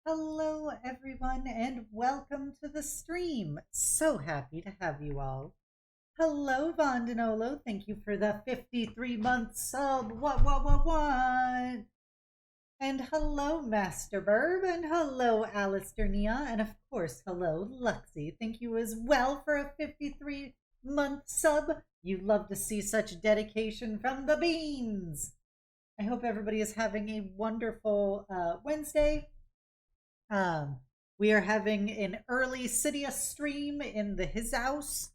Hello, everyone, and welcome to the stream. So happy to have you all. Hello, Vondanolo. Thank you for the 53-month sub. What? And hello, Master Burb, and hello, Alistair Nia, and of course, hello, Luxie. Thank you as well for a 53-month sub. You love to see such dedication from the beans. I hope everybody is having a wonderful Wednesday. We are having an early Cydia stream in his house.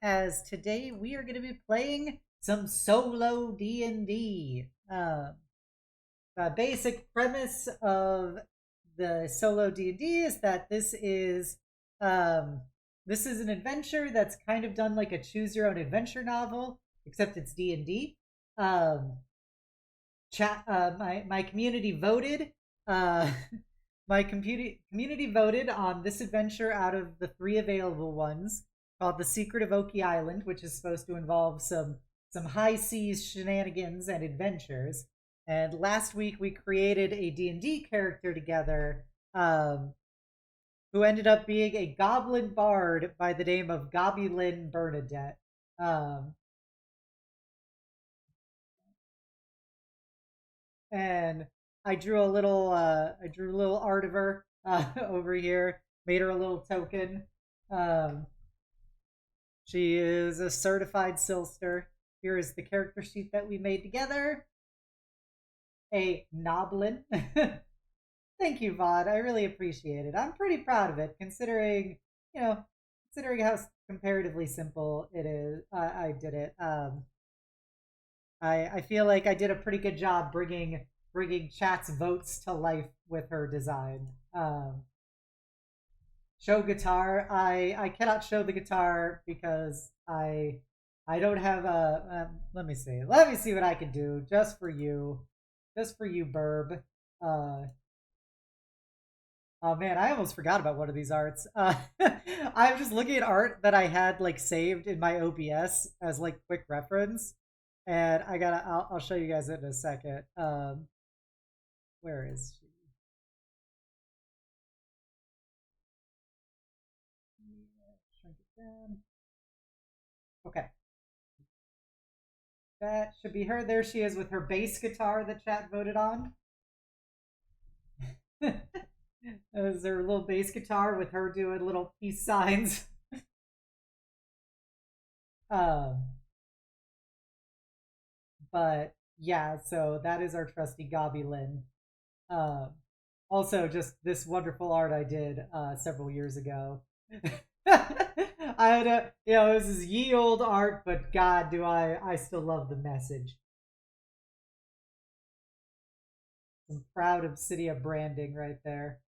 As today we are going to be playing some solo D&D. The basic premise of the solo D&D is that this is an adventure that's kind of done like a choose your own adventure novel, except it's D&D. My community voted. My community voted on this adventure out of the 3 available ones, called The Secret of Oki Island, which is supposed to involve some high seas shenanigans and adventures. And last week we created a D&D character together, who ended up being a goblin bard by the name of Gobbie Lynn Burn-a-Debt. And I drew a little art of her over here. Made her a little token. She is a certified Silster. Here is the character sheet that we made together. A Noblin. Thank you, Vod. I really appreciate it. I'm pretty proud of it, considering how comparatively simple it is. I did it. I feel like I did a pretty good job bringing chat's votes to life with her design. Show guitar. I cannot show the guitar because I don't have a. Let me see what I can do just for you, Burb. Oh man, I almost forgot about one of these arts. I'm just looking at art that I had like saved in my OBS as like quick reference, and I'll show you guys it in a second. Where is she? Shrink it down. Okay. That should be her. There she is with her bass guitar that chat voted on. Is her little bass guitar with her doing little peace signs. But yeah, so that is our trusty Gobbie Lynn. Also, just this wonderful art I did several years ago. I had this is ye old art, but God, do I still love the message. Some proud Obsidia branding right there.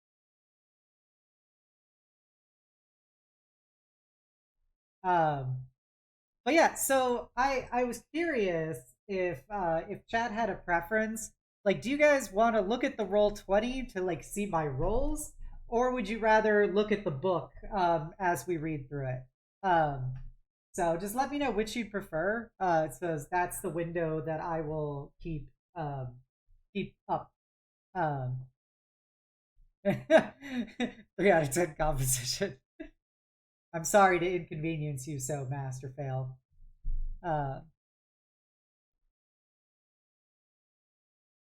But yeah, so I was curious if chat had a preference. Like, do you guys want to look at the Roll20 to like see my rolls, or would you rather look at the book as we read through it? So just let me know which you'd prefer. So that's the window that I will keep up. 3 out of 10 composition. I'm sorry to inconvenience you so, Master Fail.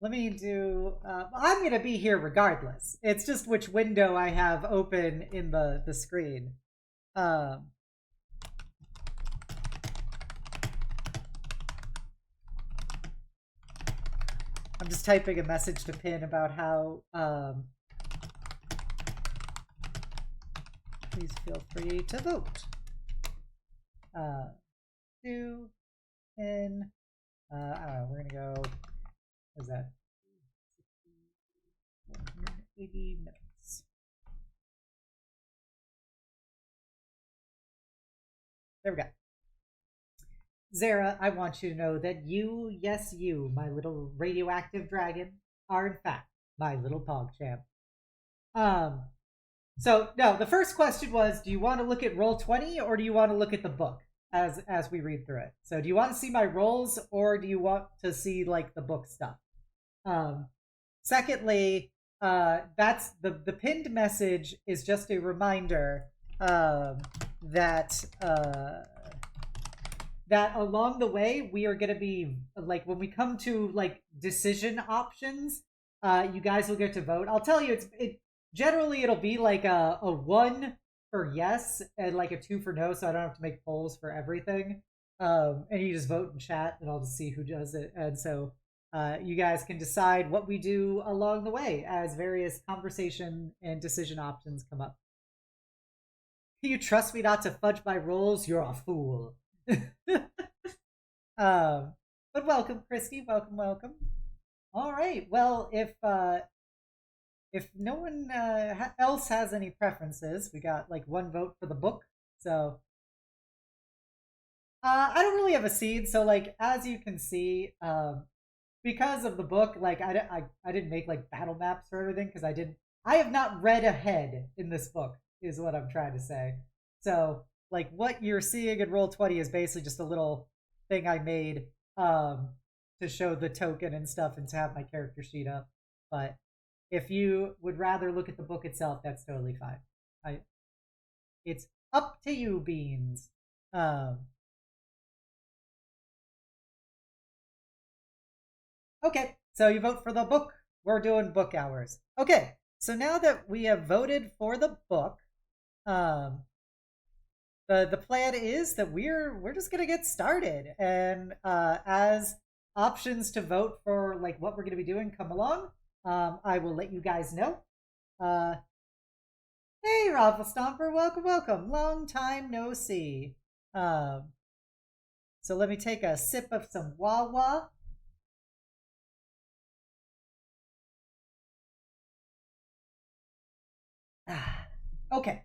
Let me do. I'm gonna be here regardless. It's just which window I have open in the screen. I'm just typing a message to Pin about how. Please feel free to vote. Do in. I don't know. We're gonna go. What is that? 180 minutes. There we go. Zara, I want you to know that you, yes, you, my little radioactive dragon, are in fact my little PogChamp. So no, the first question was, do you want to look at Roll20 or do you want to look at the book as we read through it? So do you want to see my rolls or do you want to see like the book stuff? Secondly, that's the pinned message is just a reminder that that along the way we are going to be like when we come to like decision options, you guys will get to vote. I'll tell you, generally it'll be like a 1 for yes and like a 2 for no, so I don't have to make polls for everything. And you just vote in chat, and I'll just see who does it. And so you guys can decide what we do along the way as various conversation and decision options come up. Can you trust me not to fudge my rolls? You're a fool. But welcome, Christy. Welcome, welcome. All right. Well, if no one else has any preferences, we got like 1 vote for the book. So I don't really have a seed. So like as you can see, because of the book, like I didn't make like battle maps or everything because I have not read ahead in this book is what I'm trying to say. So like what you're seeing in Roll20 is basically just a little thing I made to show the token and stuff and to have my character sheet up. But if you would rather look at the book itself, that's totally fine. It's up to you, Beans. Okay, so you vote for the book. We're doing book hours. Okay, so now that we have voted for the book, the plan is that we're just gonna get started, and as options to vote for like what we're gonna be doing come along, I will let you guys know. Hey, Raffle Stomper, welcome, welcome. Long time no see. So let me take a sip of some Wawa. Okay.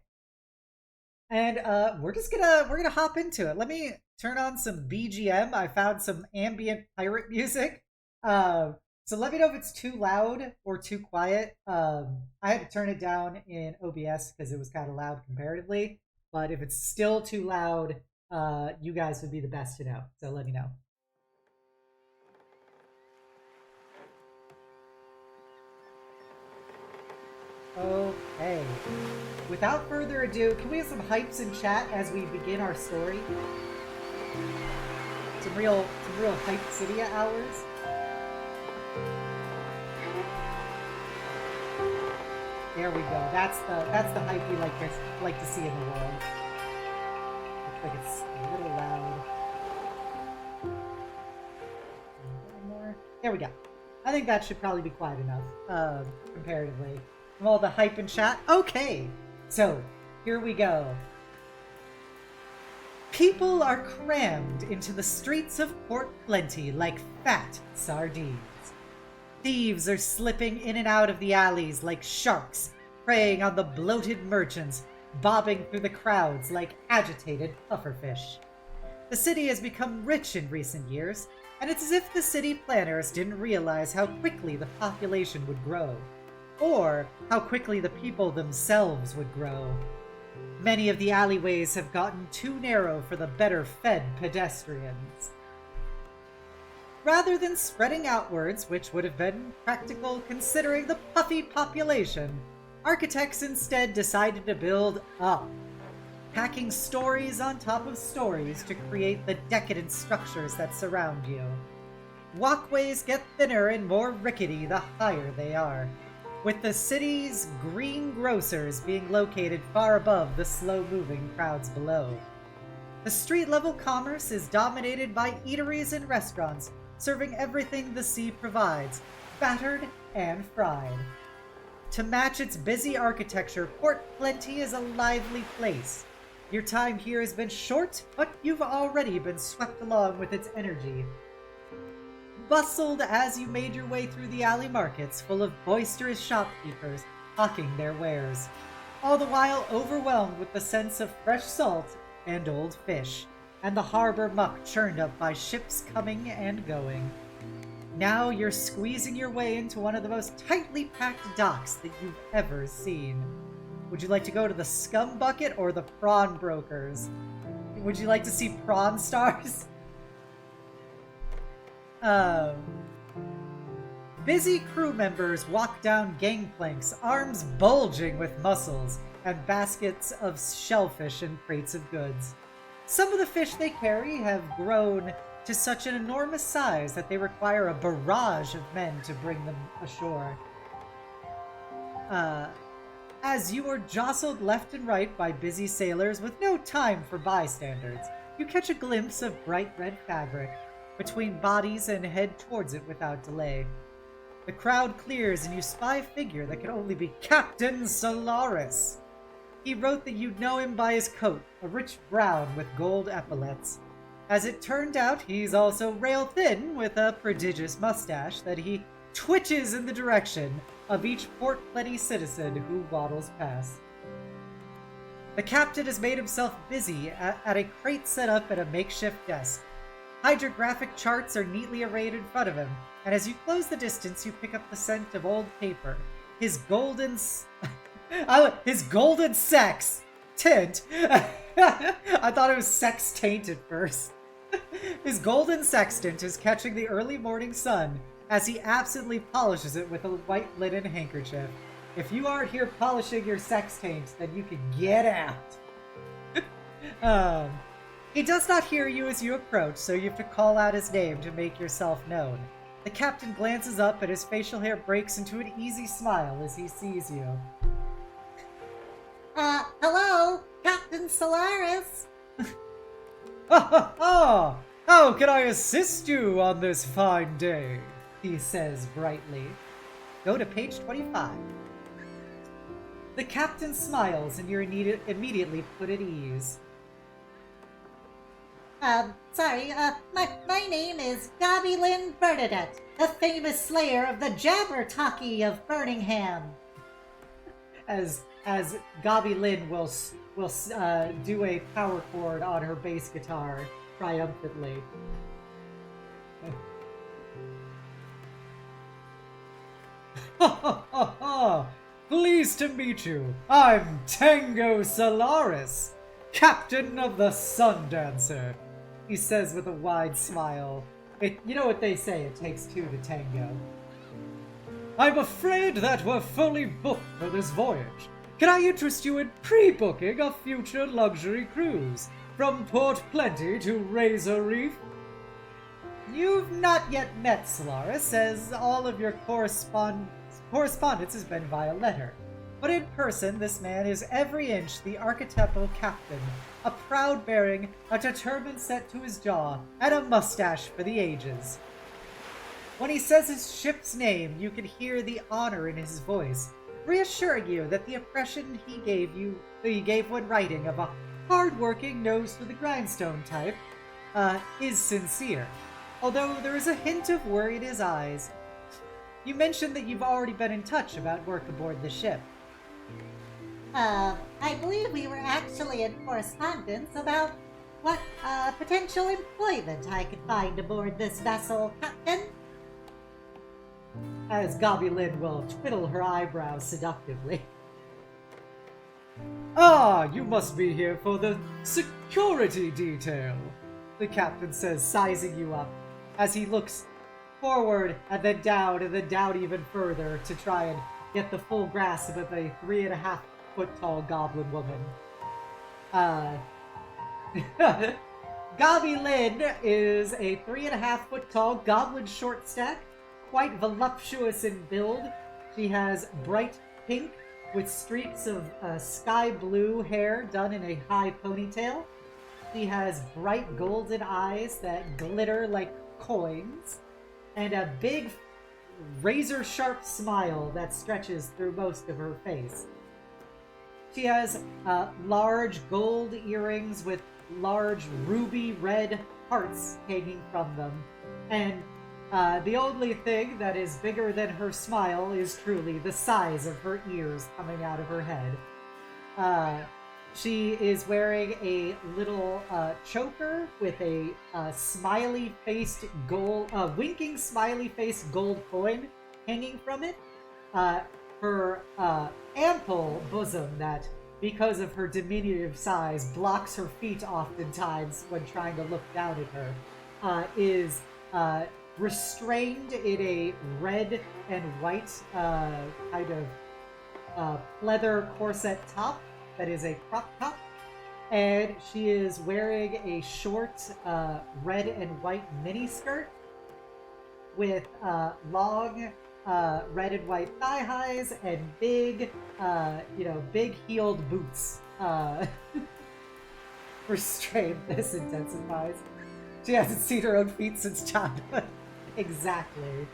And we're gonna hop into it. Let me turn on some BGM. I found some ambient pirate music. So let me know if it's too loud or too quiet. I had to turn it down in OBS because it was kind of loud comparatively. But if it's still too loud, you guys would be the best to know. So let me know. Okay. Without further ado, can we have some hypes in chat as we begin our story? Some real hype Cydia hours. There we go. That's the hype we like to see in the world. Looks like it's a little loud. A little more. There we go. I think that should probably be quiet enough, comparatively. From all the hype in chat. Okay, so here we go. People are crammed into the streets of Port Plenty like fat sardines. Thieves are slipping in and out of the alleys like sharks, preying on the bloated merchants, bobbing through the crowds like agitated pufferfish. The city has become rich in recent years, and it's as if the city planners didn't realize how quickly the population would grow, or how quickly the people themselves would grow. Many of the alleyways have gotten too narrow for the better-fed pedestrians. Rather than spreading outwards, which would have been practical considering the puffy population, architects instead decided to build up, packing stories on top of stories to create the decadent structures that surround you. Walkways get thinner and more rickety the higher they are, with the city's green grocers being located far above the slow-moving crowds below. The street-level commerce is dominated by eateries and restaurants, serving everything the sea provides, battered and fried. To match its busy architecture, Port Plenty is a lively place. Your time here has been short, but you've already been swept along with its energy. Bustled as you made your way through the alley markets full of boisterous shopkeepers hawking their wares, all the while overwhelmed with the sense of fresh salt and old fish, and the harbor muck churned up by ships coming and going. Now you're squeezing your way into one of the most tightly packed docks that you've ever seen. Would you like to go to the scum bucket or the prawn brokers? Would you like to see prawn stars? Busy crew members walk down gangplanks, arms bulging with muscles, and baskets of shellfish and crates of goods. Some of the fish they carry have grown to such an enormous size that they require a barrage of men to bring them ashore. As you are jostled left and right by busy sailors with no time for bystanders, you catch a glimpse of bright red fabric between bodies and head towards it without delay. The crowd clears and you spy a figure that can only be Captain Solaris. He wrote that you'd know him by his coat, a rich brown with gold epaulets. As it turned out, he's also rail thin with a prodigious mustache that he twitches in the direction of each port-plenty citizen who waddles past. The captain has made himself busy at a crate set up at a makeshift desk. Hydrographic charts are neatly arrayed in front of him, and as you close the distance, you pick up the scent of old paper. His golden sex tint. I thought it was sex taint at first. His golden sextant is catching the early morning sun as he absently polishes it with a white linen handkerchief. If you aren't here polishing your sextant, then you can get out. He does not hear you as you approach, so you have to call out his name to make yourself known. The captain glances up and his facial hair breaks into an easy smile as he sees you. Hello, Captain Solaris. How can I assist you on this fine day? He says brightly. Go to page 25. The captain smiles and you're immediately put at ease. My name is Gobbie Lynn Burn-a-Debt, the famous slayer of the Jabbertalkie of Birmingham. As Gobbie Lynn will do a power chord on her bass guitar triumphantly. Pleased to meet you. I'm Tango Solaris, captain of the Sundancer, he says with a wide smile. You know what they say, it takes two to tango. I'm afraid that we're fully booked for this voyage. Can I interest you in pre-booking a future luxury cruise from Port Plenty to Razor Reef? You've not yet met Solaris, as all of your correspondence has been via letter. But in person, this man is every inch the archetypal captain, a proud-bearing, a determined set to his jaw, and a mustache for the ages. When he says his ship's name, you can hear the honor in his voice, reassuring you that the impression he gave when writing of a hard-working, nose-to-the-grindstone type is sincere, although there is a hint of worry in his eyes. You mentioned that you've already been in touch about work aboard the ship. I believe we were actually in correspondence about what potential employment I could find aboard this vessel, Captain. As Gobbie Lynn will twiddle her eyebrows seductively. Ah, you must be here for the security detail, the captain says, sizing you up, as he looks forward and then down even further to try and get the full grasp of a 3.5-foot-tall goblin woman. Gobbie Lynn is a 3.5-foot-tall goblin short stack, quite voluptuous in build. She has bright pink with streaks of sky blue hair done in a high ponytail. She has bright golden eyes that glitter like coins, and a big razor-sharp smile that stretches through most of her face. She has large gold earrings with large ruby red hearts hanging from them, and the only thing that is bigger than her smile is truly the size of her ears coming out of her head. She is wearing a little choker with a winking smiley-faced gold coin hanging from it. Her ample bosom that, because of her diminutive size, blocks her feet oftentimes when trying to look down at her, is restrained in a red and white kind of leather corset top that is a crop top. And she is wearing a short red and white mini skirt with long red and white thigh highs and big, big heeled boots. Restrained, this intensifies. She hasn't seen her own feet since childhood. Exactly.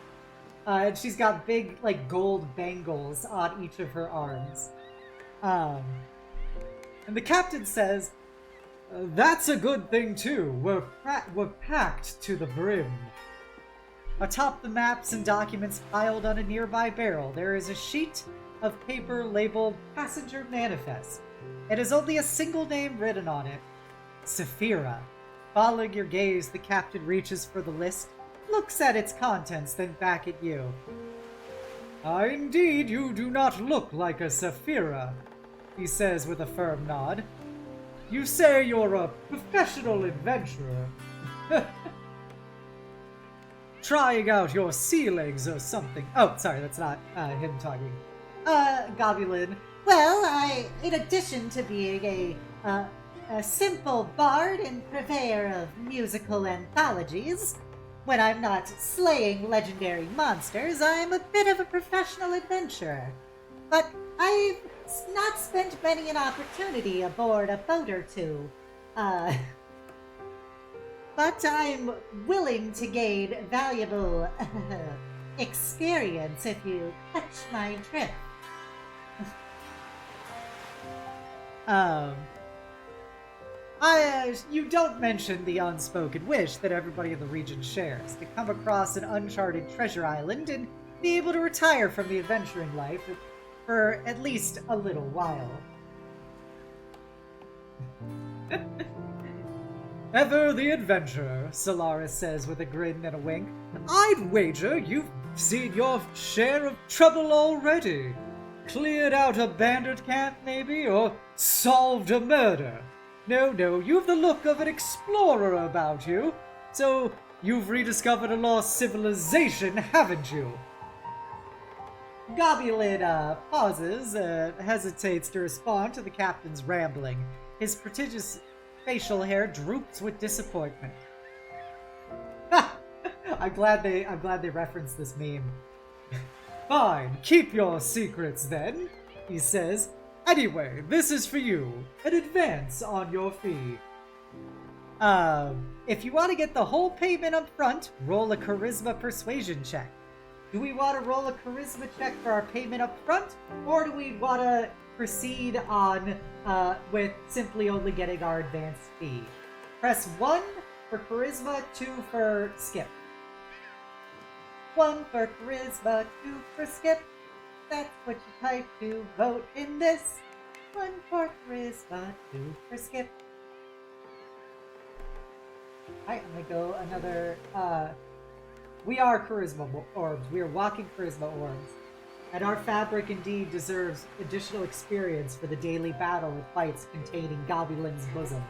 And she's got big, like, gold bangles on each of her arms. And the captain says, "That's a good thing, too. We're packed to the brim." Atop the maps and documents piled on a nearby barrel, there is a sheet of paper labeled Passenger Manifest. It has only a single name written on it. Saphira. Following your gaze, the captain reaches for the list, looks at its contents, then back at you. "Indeed, you do not look like a Saphira," he says with a firm nod. "You say you're a professional adventurer. Trying out your sea legs or something." Oh, sorry, that's not him talking. Gobbie Lynn. Well, in addition to being a simple bard and purveyor of musical anthologies, when I'm not slaying legendary monsters, I'm a bit of a professional adventurer. But I've not spent many an opportunity aboard a boat or two. But I'm willing to gain valuable experience if you catch my drift. You don't mention the unspoken wish that everybody in the region shares, to come across an uncharted treasure island and be able to retire from the adventuring life for at least a little while. "Ever the adventurer," Solaris says with a grin and a wink. "I'd wager you've seen your share of trouble already. Cleared out a bandit camp, maybe, or solved a murder. No, you've the look of an explorer about you. So you've rediscovered a lost civilization, haven't you?" Gobbie Lynn pauses, hesitates to respond to the captain's rambling. His prodigious facial hair droops with disappointment. I'm glad they referenced this meme. "Fine, keep your secrets then," he says. "Anyway, this is for you. An advance on your fee. If you want to get the whole payment up front, roll a charisma persuasion check. Do we want to roll a charisma check for our payment up front, or do we want to proceed on with simply only getting our advance fee? Press 1 for charisma, 2 for skip. 1 for charisma, 2 for skip. That's what you type to vote in this. 1 for charisma, 2 for skip. Alright, I'm gonna go another, we are charisma orbs. We are walking charisma orbs. And our fabric indeed deserves additional experience for the daily battle it fights containing Gobbie Lynn's bosom.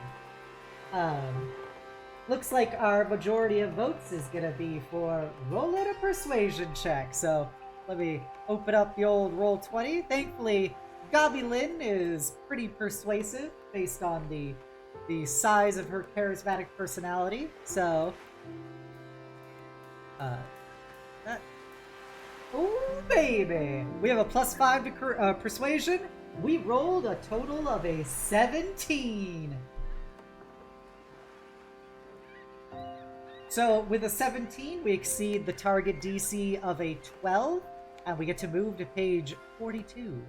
Looks like our majority of votes is gonna be for rolling a persuasion check. So let me open up the old Roll20. Thankfully, Gobbie Lynn is pretty persuasive based on the size of her charismatic personality. So, oh baby, we have a +5 to persuasion. We rolled a total of a 17. So with a 17, we exceed the target DC of a 12, and we get to move to page 42.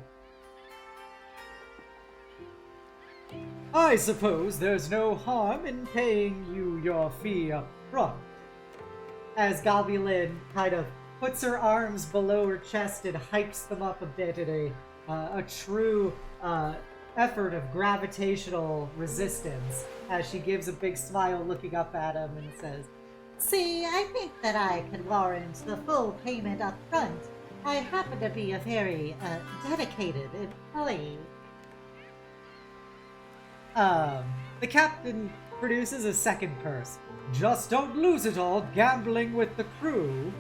"I suppose there's no harm in paying you your fee up front." As Gobbie Lynn kind of puts her arms below her chest and hikes them up a bit in a true effort of gravitational resistance, as she gives a big smile looking up at him and says, See, I think that I can warrant the full payment up front. I happen to be a very dedicated employee. The captain produces a second purse. Just don't lose it all gambling with the crew.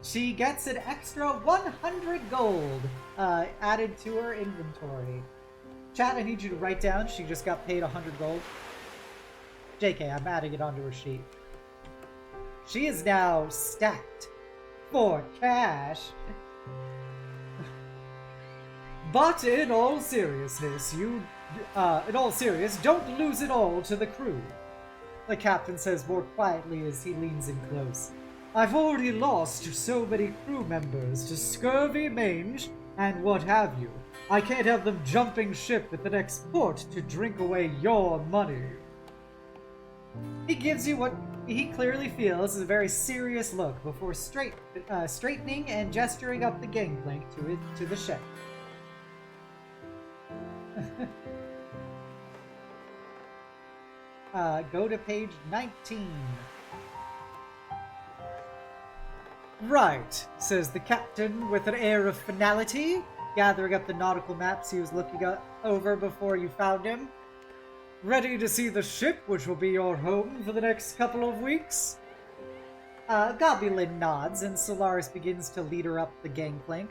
She gets an extra 100 gold added to her inventory. Chat, I need you to write down she just got paid 100 gold. JK, I'm adding it onto her sheet. She is now stacked for cash. But in all seriousness, don't lose it all to the crew. The captain says more quietly as he leans in close. I've already lost so many crew members to scurvy, mange, and what have you. I can't have them jumping ship at the next port to drink away your money. He gives you what he clearly feels is a very serious look before straightening and gesturing up the gangplank to the ship. Go to page 19. Right, says the captain with an air of finality, gathering up the nautical maps he was looking over before you found him. Ready to see the ship, which will be your home for the next couple of weeks? Gobbie Lynn nods, and Solaris begins to lead her up the gangplank.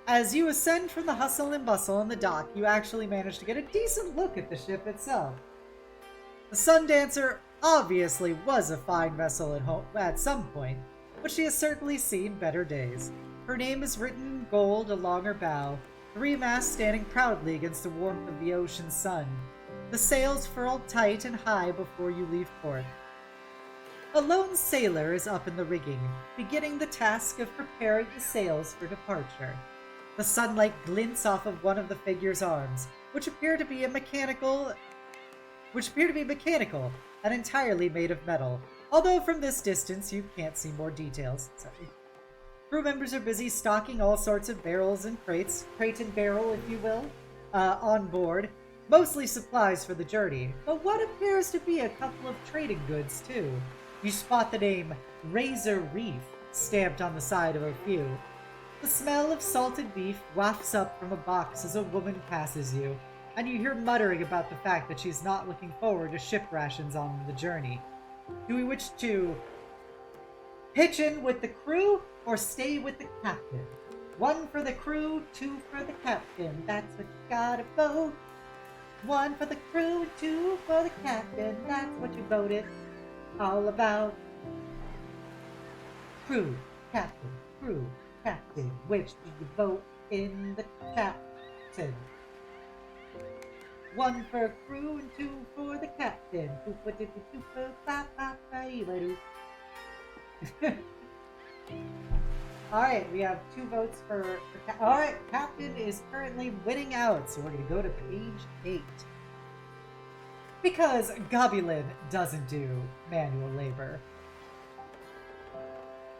As you ascend from the hustle and bustle on the dock, you actually manage to get a decent look at the ship itself. The Sundancer obviously was a fine vessel at some point, but she has certainly seen better days. Her name is written in gold along her bow, 3 masts standing proudly against the warmth of the ocean sun. The sails furled tight and high before you leave port. A lone sailor is up in the rigging, beginning the task of preparing the sails for departure. The sunlight glints off of one of the figure's arms, which appear to be mechanical and entirely made of metal, although from this distance you can't see more details. Sorry. Crew members are busy stocking all sorts of barrels and crates, crate and barrel if you will, on board, mostly supplies for the journey, but what appears to be a couple of trading goods too. You spot the name Razor Reef stamped on the side of a few. The smell of salted beef wafts up from a box as a woman passes you, and you hear muttering about the fact that she's not looking forward to ship rations on the journey. Do we wish to pitch in with the crew or stay with the captain? 1 for the crew, 2 for the captain. That's what you gotta vote. 1 for the crew and 2 for the captain. That's what you voted. All about crew, captain, crew, captain. Which do you vote in the captain? 1 for crew and 2 for the captain. Alright, we have 2 votes for Alright, captain is currently winning out, so we're going to go to page 8. Because Gobbie Lynn doesn't do manual labor.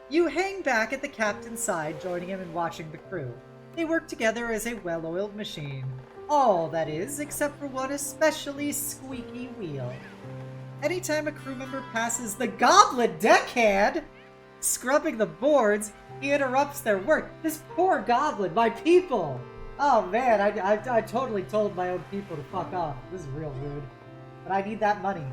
You hang back at the captain's side, joining him and watching the crew. They work together as a well-oiled machine. All, that is, except for one especially squeaky wheel. Anytime a crew member passes the goblin deckhand, scrubbing the boards, he interrupts their work. This poor goblin, my people! Oh man, I totally told my own people to fuck off. This is real rude. But I need that money.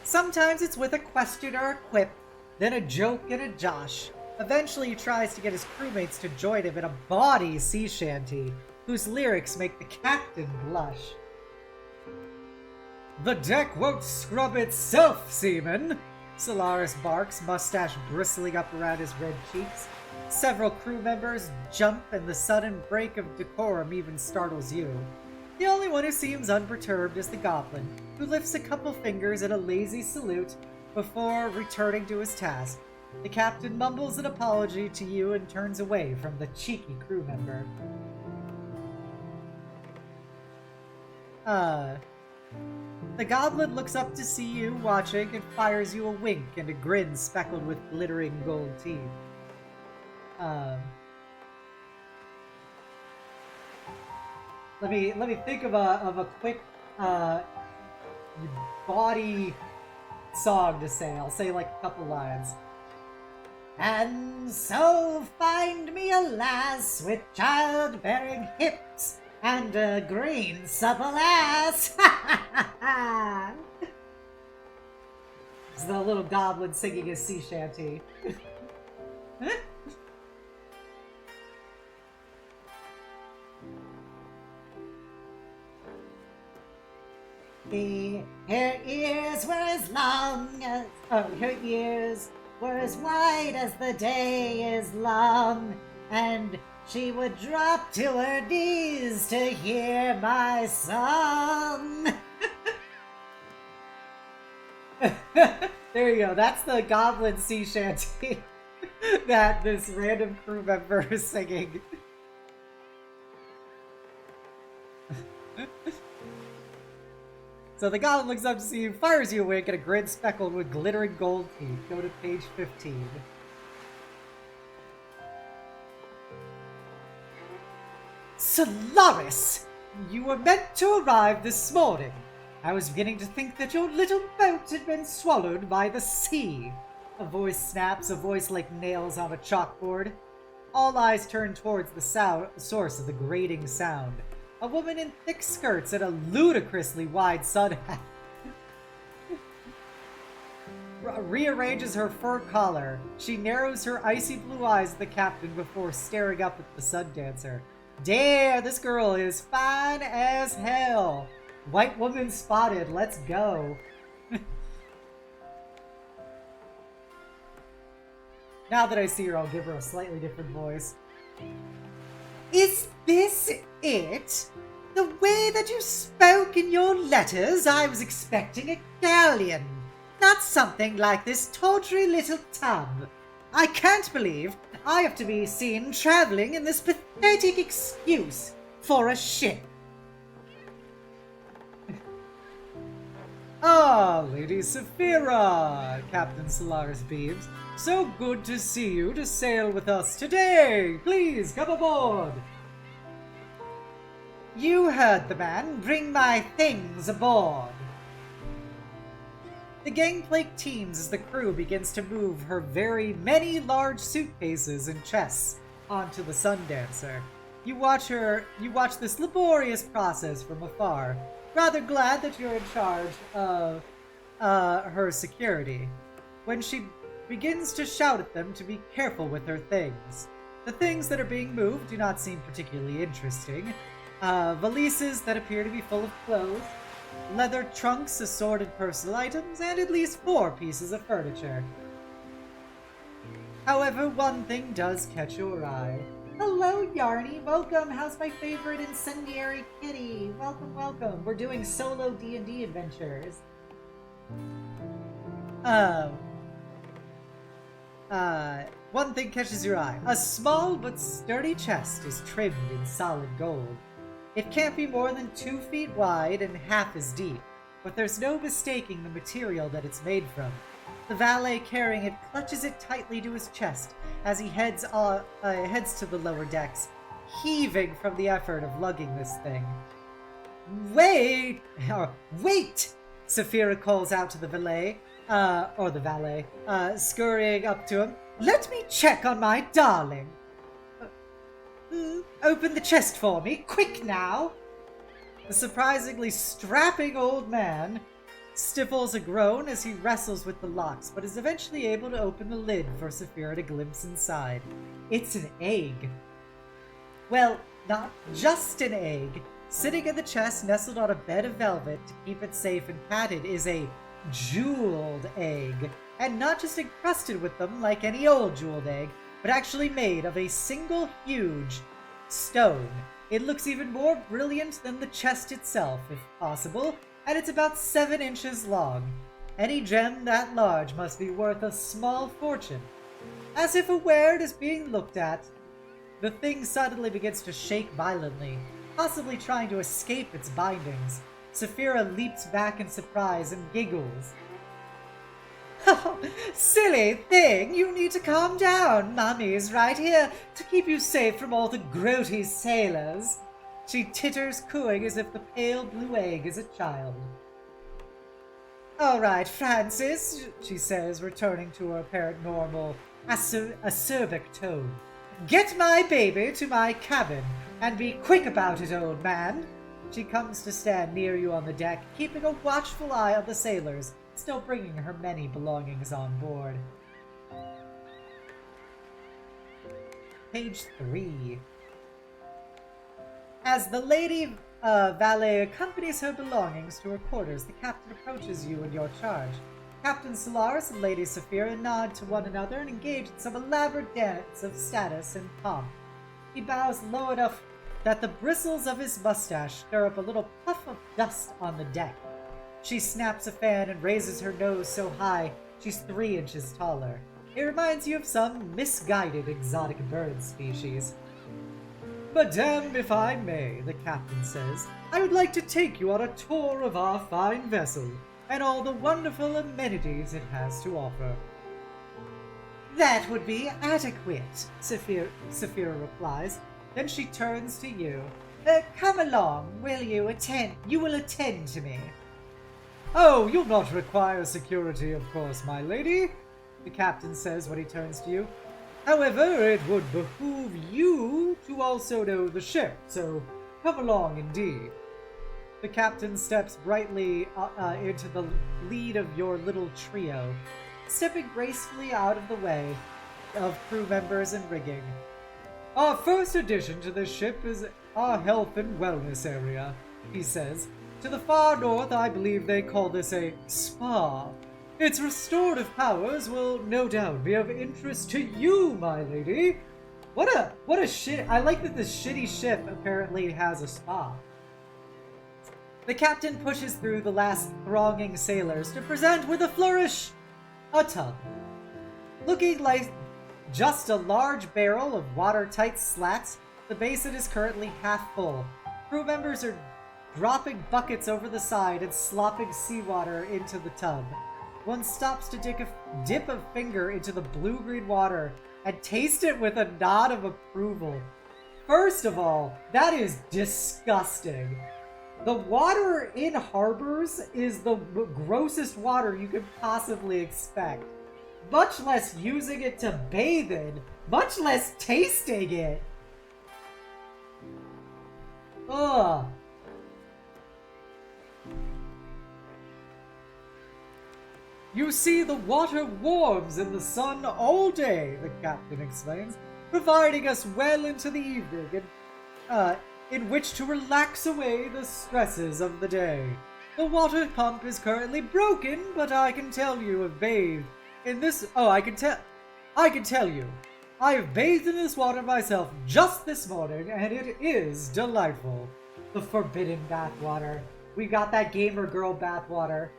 Sometimes it's with a question or a quip, then a joke and a josh. Eventually he tries to get his crewmates to join him in a bawdy sea shanty, whose lyrics make the captain blush. The deck won't scrub itself, seaman! Solaris barks, mustache bristling up around his red cheeks. Several crew members jump, and the sudden break of decorum even startles you. The only one who seems unperturbed is the goblin, who lifts a couple fingers in a lazy salute before returning to his task. The captain mumbles an apology to you and turns away from the cheeky crew member. The goblin looks up to see you watching and fires you a wink and a grin speckled with glittering gold teeth. Let me think of a quick body song to say. I'll say like a couple lines. And so find me a lass with childbearing hips and a green supple ass. It's the little goblin singing his sea shanty. Her ears were as long as, her ears were as wide as the day is long, and she would drop to her knees to hear my song. There you go. That's the goblin sea shanty that this random crew member is singing. So the goblin looks up to see you, fires you a wink, and a grin speckled with glittering gold teeth. Go to page 15. Solaris! You were meant to arrive this morning. I was beginning to think that your little boat had been swallowed by the sea. A voice snaps, a voice like nails on a chalkboard. All eyes turn towards the source of the grating sound. A woman in thick skirts and a ludicrously wide sun hat rearranges her fur collar. She narrows her icy blue eyes at the captain before staring up at the Sundancer. Dare, this girl is fine as hell. White woman spotted, let's go. Now that I see her, I'll give her a slightly different voice. Is this it? The way that you spoke in your letters, I was expecting a galleon, not something like this tawdry little tub. I can't believe I have to be seen traveling in this pathetic excuse for a ship. Ah, Lady Saphira, Captain Solaris beams. So good to see you to sail with us today. Please come aboard. You heard the man. Bring my things aboard. The gangplank teams as the crew begins to move her very many large suitcases and chests onto the Sundancer. You watch this laborious process from afar, rather glad that you're in charge of her security. When she begins to shout at them to be careful with her things. The things that are being moved do not seem particularly interesting. Valises that appear to be full of clothes, leather trunks, assorted personal items, and at least 4 pieces of furniture. However, one thing does catch your eye. Hello, Yarny. Welcome. How's my favorite incendiary kitty? Welcome, welcome. We're doing solo D&D adventures. One thing catches your eye. A small but sturdy chest is trimmed in solid gold. It can't be more than 2 feet wide and half as deep, but there's no mistaking the material that it's made from. The valet carrying it clutches it tightly to his chest as he heads to the lower decks, heaving from the effort of lugging this thing. Wait! Wait! Saphira calls out to the valet, scurrying up to him. Let me check on my darling. Open the chest for me, quick now! The surprisingly strapping old man stifles a groan as he wrestles with the locks, but is eventually able to open the lid for Saphira to glimpse inside. It's an egg. Well, not just an egg. Sitting in the chest, nestled on a bed of velvet to keep it safe and padded, is a jeweled egg. And not just encrusted with them like any old jeweled egg, but actually made of a single huge stone. It looks even more brilliant than the chest itself, if possible, and it's about 7 inches long. Any gem that large must be worth a small fortune. As if aware it is being looked at, the thing suddenly begins to shake violently, possibly trying to escape its bindings. Saphira leaps back in surprise and giggles. Oh, silly thing, you need to calm down. Mummy's right here to keep you safe from all the grody sailors. She titters, cooing as if the pale blue egg is a child. All right, Francis, she says, returning to her apparent normal acerbic tone. "Get my baby to my cabin, and be quick about it, old man." She comes to stand near you on the deck, keeping a watchful eye on the sailors, still bringing her many belongings on board. Page 3. As the lady valet accompanies her belongings to her quarters, the captain approaches you in your charge. Captain Solaris and Lady Saphira nod to one another and engage in some elaborate dance of status and pomp. He bows low enough that the bristles of his mustache stir up a little puff of dust on the deck. She snaps a fan and raises her nose so high she's 3 inches taller. It reminds you of some misguided exotic bird species. "Madame, if I may," the captain says, "I would like to take you on a tour of our fine vessel and all the wonderful amenities it has to offer." "That would be adequate," Saphira replies. Then she turns to you. "Come along, will you attend? You will attend to me." "Oh, you'll not require security, of course, my lady," the captain says when he turns to you. "However, it would behoove you to also know the ship, so come along indeed." The captain steps brightly into the lead of your little trio, stepping gracefully out of the way of crew members and rigging. "Our first addition to this ship is our health and wellness area," he says. "To the far north, I believe they call this a spa. Its restorative powers will no doubt be of interest to you, my lady." What a shit. I like that this shitty ship apparently has a spa. The captain pushes through the last thronging sailors to present with a flourish a tub. Looking like just a large barrel of watertight slats, the basin is currently half full. Crew members are dropping buckets over the side and slopping seawater into the tub. One stops to dip a finger into the blue-green water and taste it with a nod of approval. First of all, that is disgusting. The water in harbors is the grossest water you could possibly expect. Much less using it to bathe in, much less tasting it. Ugh. "You see, the water warms in the sun all day," the captain explains, "providing us well into the evening in which to relax away the stresses of the day. The water pump is currently broken, but I can tell you have bathed in this... Oh, I can tell you. I have bathed in this water myself just this morning, and it is delightful. The forbidden bathwater. We got that gamer girl bathwater."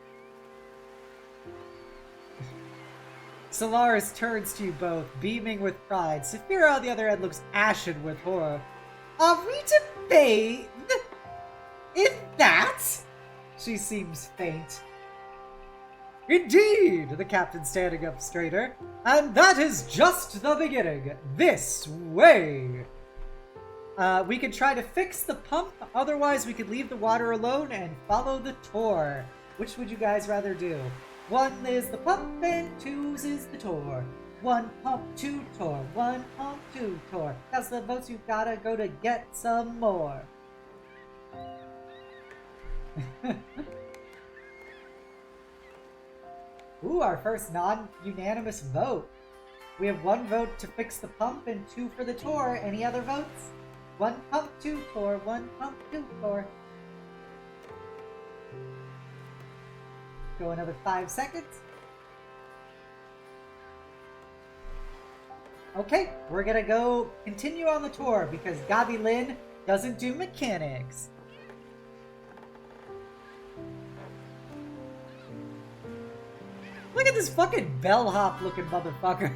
Solaris turns to you both, beaming with pride. Saphira, on the other hand, looks ashen with horror. "Are we to bathe in that?" She seems faint. "Indeed," the captain standing up straighter, "and that is just the beginning. This way." We could try to fix the pump, otherwise we could leave the water alone and follow the tour. Which would you guys rather do? 1 is the pump and 2 is the tour. 1 pump, 2 tour. 1 pump, 2 tour. That's the votes you gotta go to get some more. Ooh, our first non-unanimous vote. We have 1 vote to fix the pump and 2 for the tour. Any other votes? 1 pump, 2 tour. 1 pump, 2 tour. Go another 5 seconds. Okay, we're gonna go continue on the tour because Gobbie Lynn doesn't do mechanics. Look at this fucking bellhop looking motherfucker.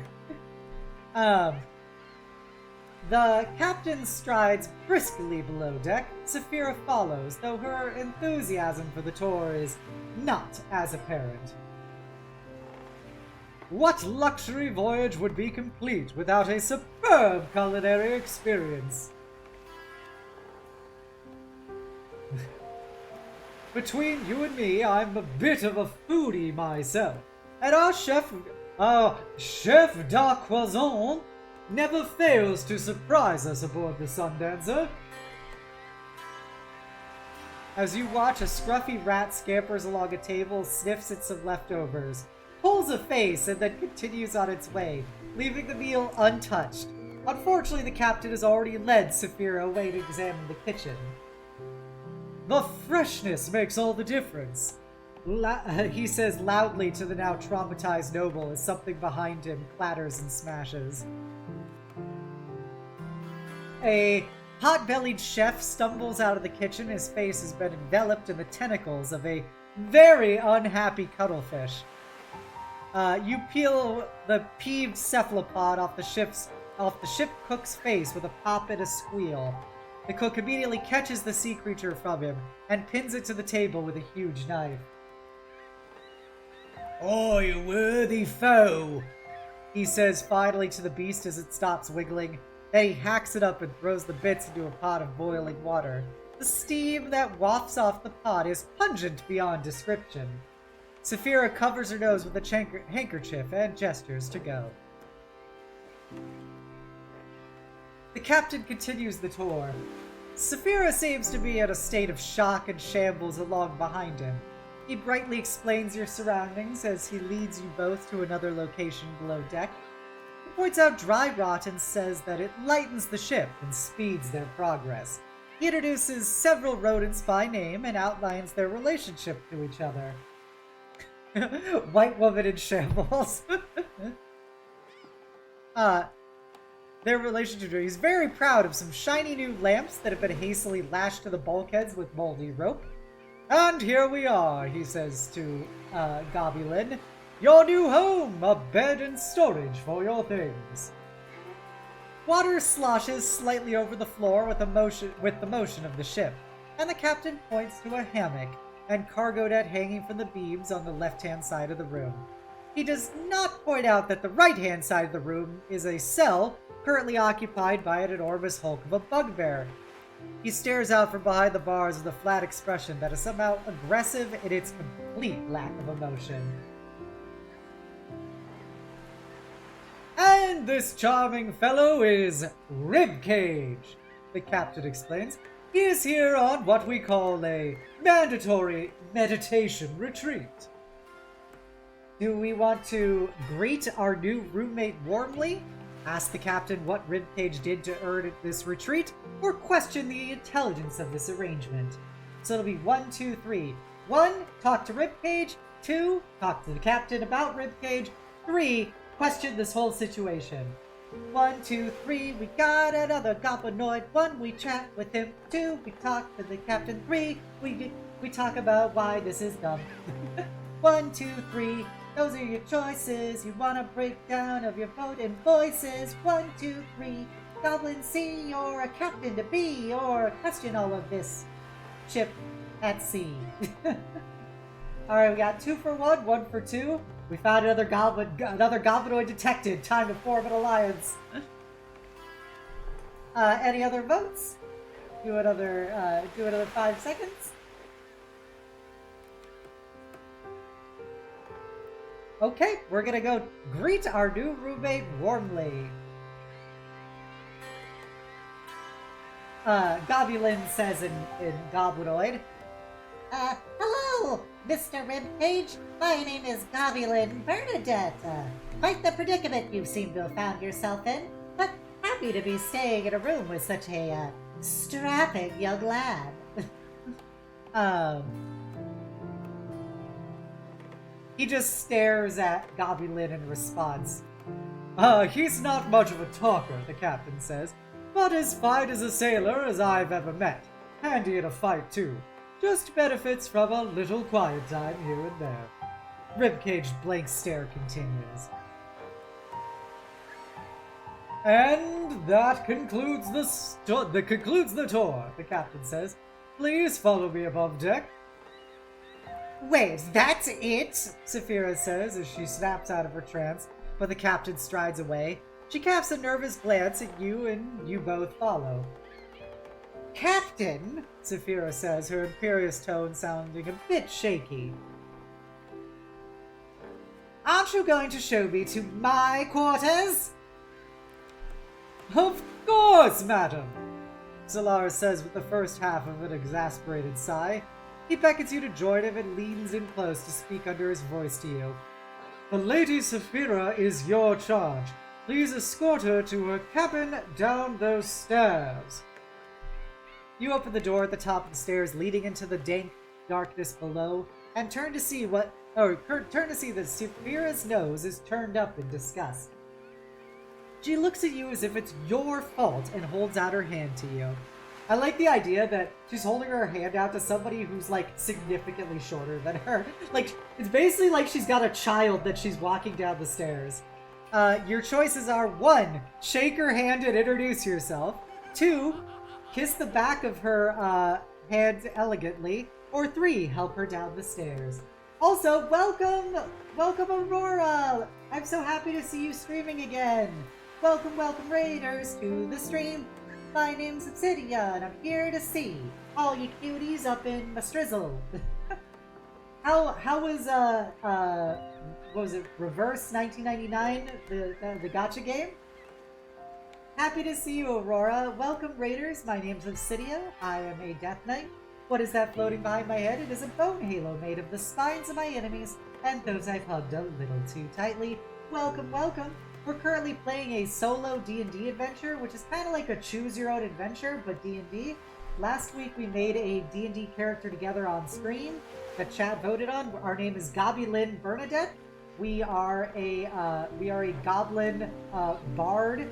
The captain strides briskly below deck. Saphira follows, though her enthusiasm for the tour is not as apparent. What luxury voyage would be complete without a superb culinary experience? Between you and me, I'm a bit of a foodie myself, and our chef Chef d'Arcoison never fails to surprise us aboard the Sundancer. As you watch, a scruffy rat scampers along a table, sniffs at some leftovers, pulls a face, and then continues on its way, leaving the meal untouched. Unfortunately, the captain has already led Saphira away to examine the kitchen. The freshness makes all the difference, he says loudly to the now traumatized noble as something behind him clatters and smashes. A pot-bellied chef stumbles out of the kitchen. His face has been enveloped in the tentacles of a very unhappy cuttlefish. You peel the peeved cephalopod off the ship cook's face with a pop and a squeal. The cook immediately catches the sea creature from him and pins it to the table with a huge knife. "Oh, you worthy foe," he says finally to the beast as it stops wiggling. Then he hacks it up and throws the bits into a pot of boiling water. The steam that wafts off the pot is pungent beyond description. Saphira covers her nose with a handkerchief and gestures to go. The captain continues the tour. Saphira seems to be in a state of shock and shambles along behind him. He brightly explains your surroundings as he leads you both to another location below deck. He points out dry rot and says that it lightens the ship and speeds their progress. He introduces several rodents by name and outlines their relationship to each other. White woman in shambles. Their relationship. He's very proud of some shiny new lamps that have been hastily lashed to the bulkheads with moldy rope. "And here we are," he says to Gobbie Lynn. "Your new home, a bed and storage for your things." Water sloshes slightly over the floor with the motion of the ship, and the captain points to a hammock and cargo net hanging from the beams on the left-hand side of the room. He does not point out that the right-hand side of the room is a cell currently occupied by an enormous hulk of a bugbear. He stares out from behind the bars with a flat expression that is somehow aggressive in its complete lack of emotion. "And this charming fellow is Ribcage," the captain explains. "He is here on what we call a mandatory meditation retreat." "Do we want to greet our new roommate warmly? Ask the captain what Ribcage did to earn this retreat, or question the intelligence of this arrangement?" So it'll be 1, 2, 3. 1, talk to Ribcage. 2, talk to the captain about Ribcage. 3, question this whole situation. 1, 2, 3, we got another goblinoid. 1, we chat with him. 2, we talk to the captain. 3, we talk about why this is dumb. 1, 2, 3. Those are your choices. You want a breakdown of your vote in voices. 1, 2, 3. Goblin C, you're a captain to be, or question all of this ship at sea. Alright, we got 2 for 1, 1 for 2. We found another goblinoid detected. Time to form an alliance. Any other votes? Do another 5 seconds. Okay, we're gonna go greet our new roommate warmly. Gobbie Lynn says in Goblinoid, Hello, Mr. Ribcage. My name is Gobbie Lynn Burn-a-Debt. Quite the predicament you seem to have found yourself in, but happy to be staying in a room with such a strapping young lad. He just stares at Gobbie Lynn in response. He's not much of a talker, the captain says, but as fine as a sailor as I've ever met. Handy in a fight, too. Just benefits from a little quiet time here and there. Ribcage's blank stare continues. And that concludes the tour, the captain says. Please follow me above deck. Wait, that's it? Saphira says as she snaps out of her trance, but the captain strides away. She casts a nervous glance at you, and you both follow. Captain, Saphira says, her imperious tone sounding a bit shaky. Aren't you going to show me to my quarters? Of course, madam, Solara says with the first half of an exasperated sigh. He beckons you to join him and leans in close to speak under his voice to you. The Lady Saphira is your charge. Please escort her to her cabin down those stairs. You open the door at the top of the stairs leading into the dank darkness below and turn to see that Saphira's nose is turned up in disgust. She looks at you as if it's your fault and holds out her hand to you. I like the idea that she's holding her hand out to somebody who's, like, significantly shorter than her. Like, it's basically like she's got a child that she's walking down the stairs. Your choices are 1. Shake her hand and introduce yourself. 2. Kiss the back of her hand elegantly. Or 3. Help her down the stairs. Also, welcome Aurora! I'm so happy to see you streaming again. Welcome Raiders to the stream. My name's Obsidian, and I'm here to see all you cuties up in my strizzle. How was what was it, Reverse 1999, the gacha game? Happy to see you, Aurora. Welcome, Raiders. My name's Obsidian. I am a Death Knight. What is that floating behind my head? It is a bone halo made of the spines of my enemies and those I've hugged a little too tightly. Welcome. We're currently playing a solo D&D adventure, which is kind of like a choose-your-own adventure, but D&D. Last week we made a D&D character together on screen that chat voted on. Our name is Gobbie Lynn Burn-a-Debt. We are a goblin bard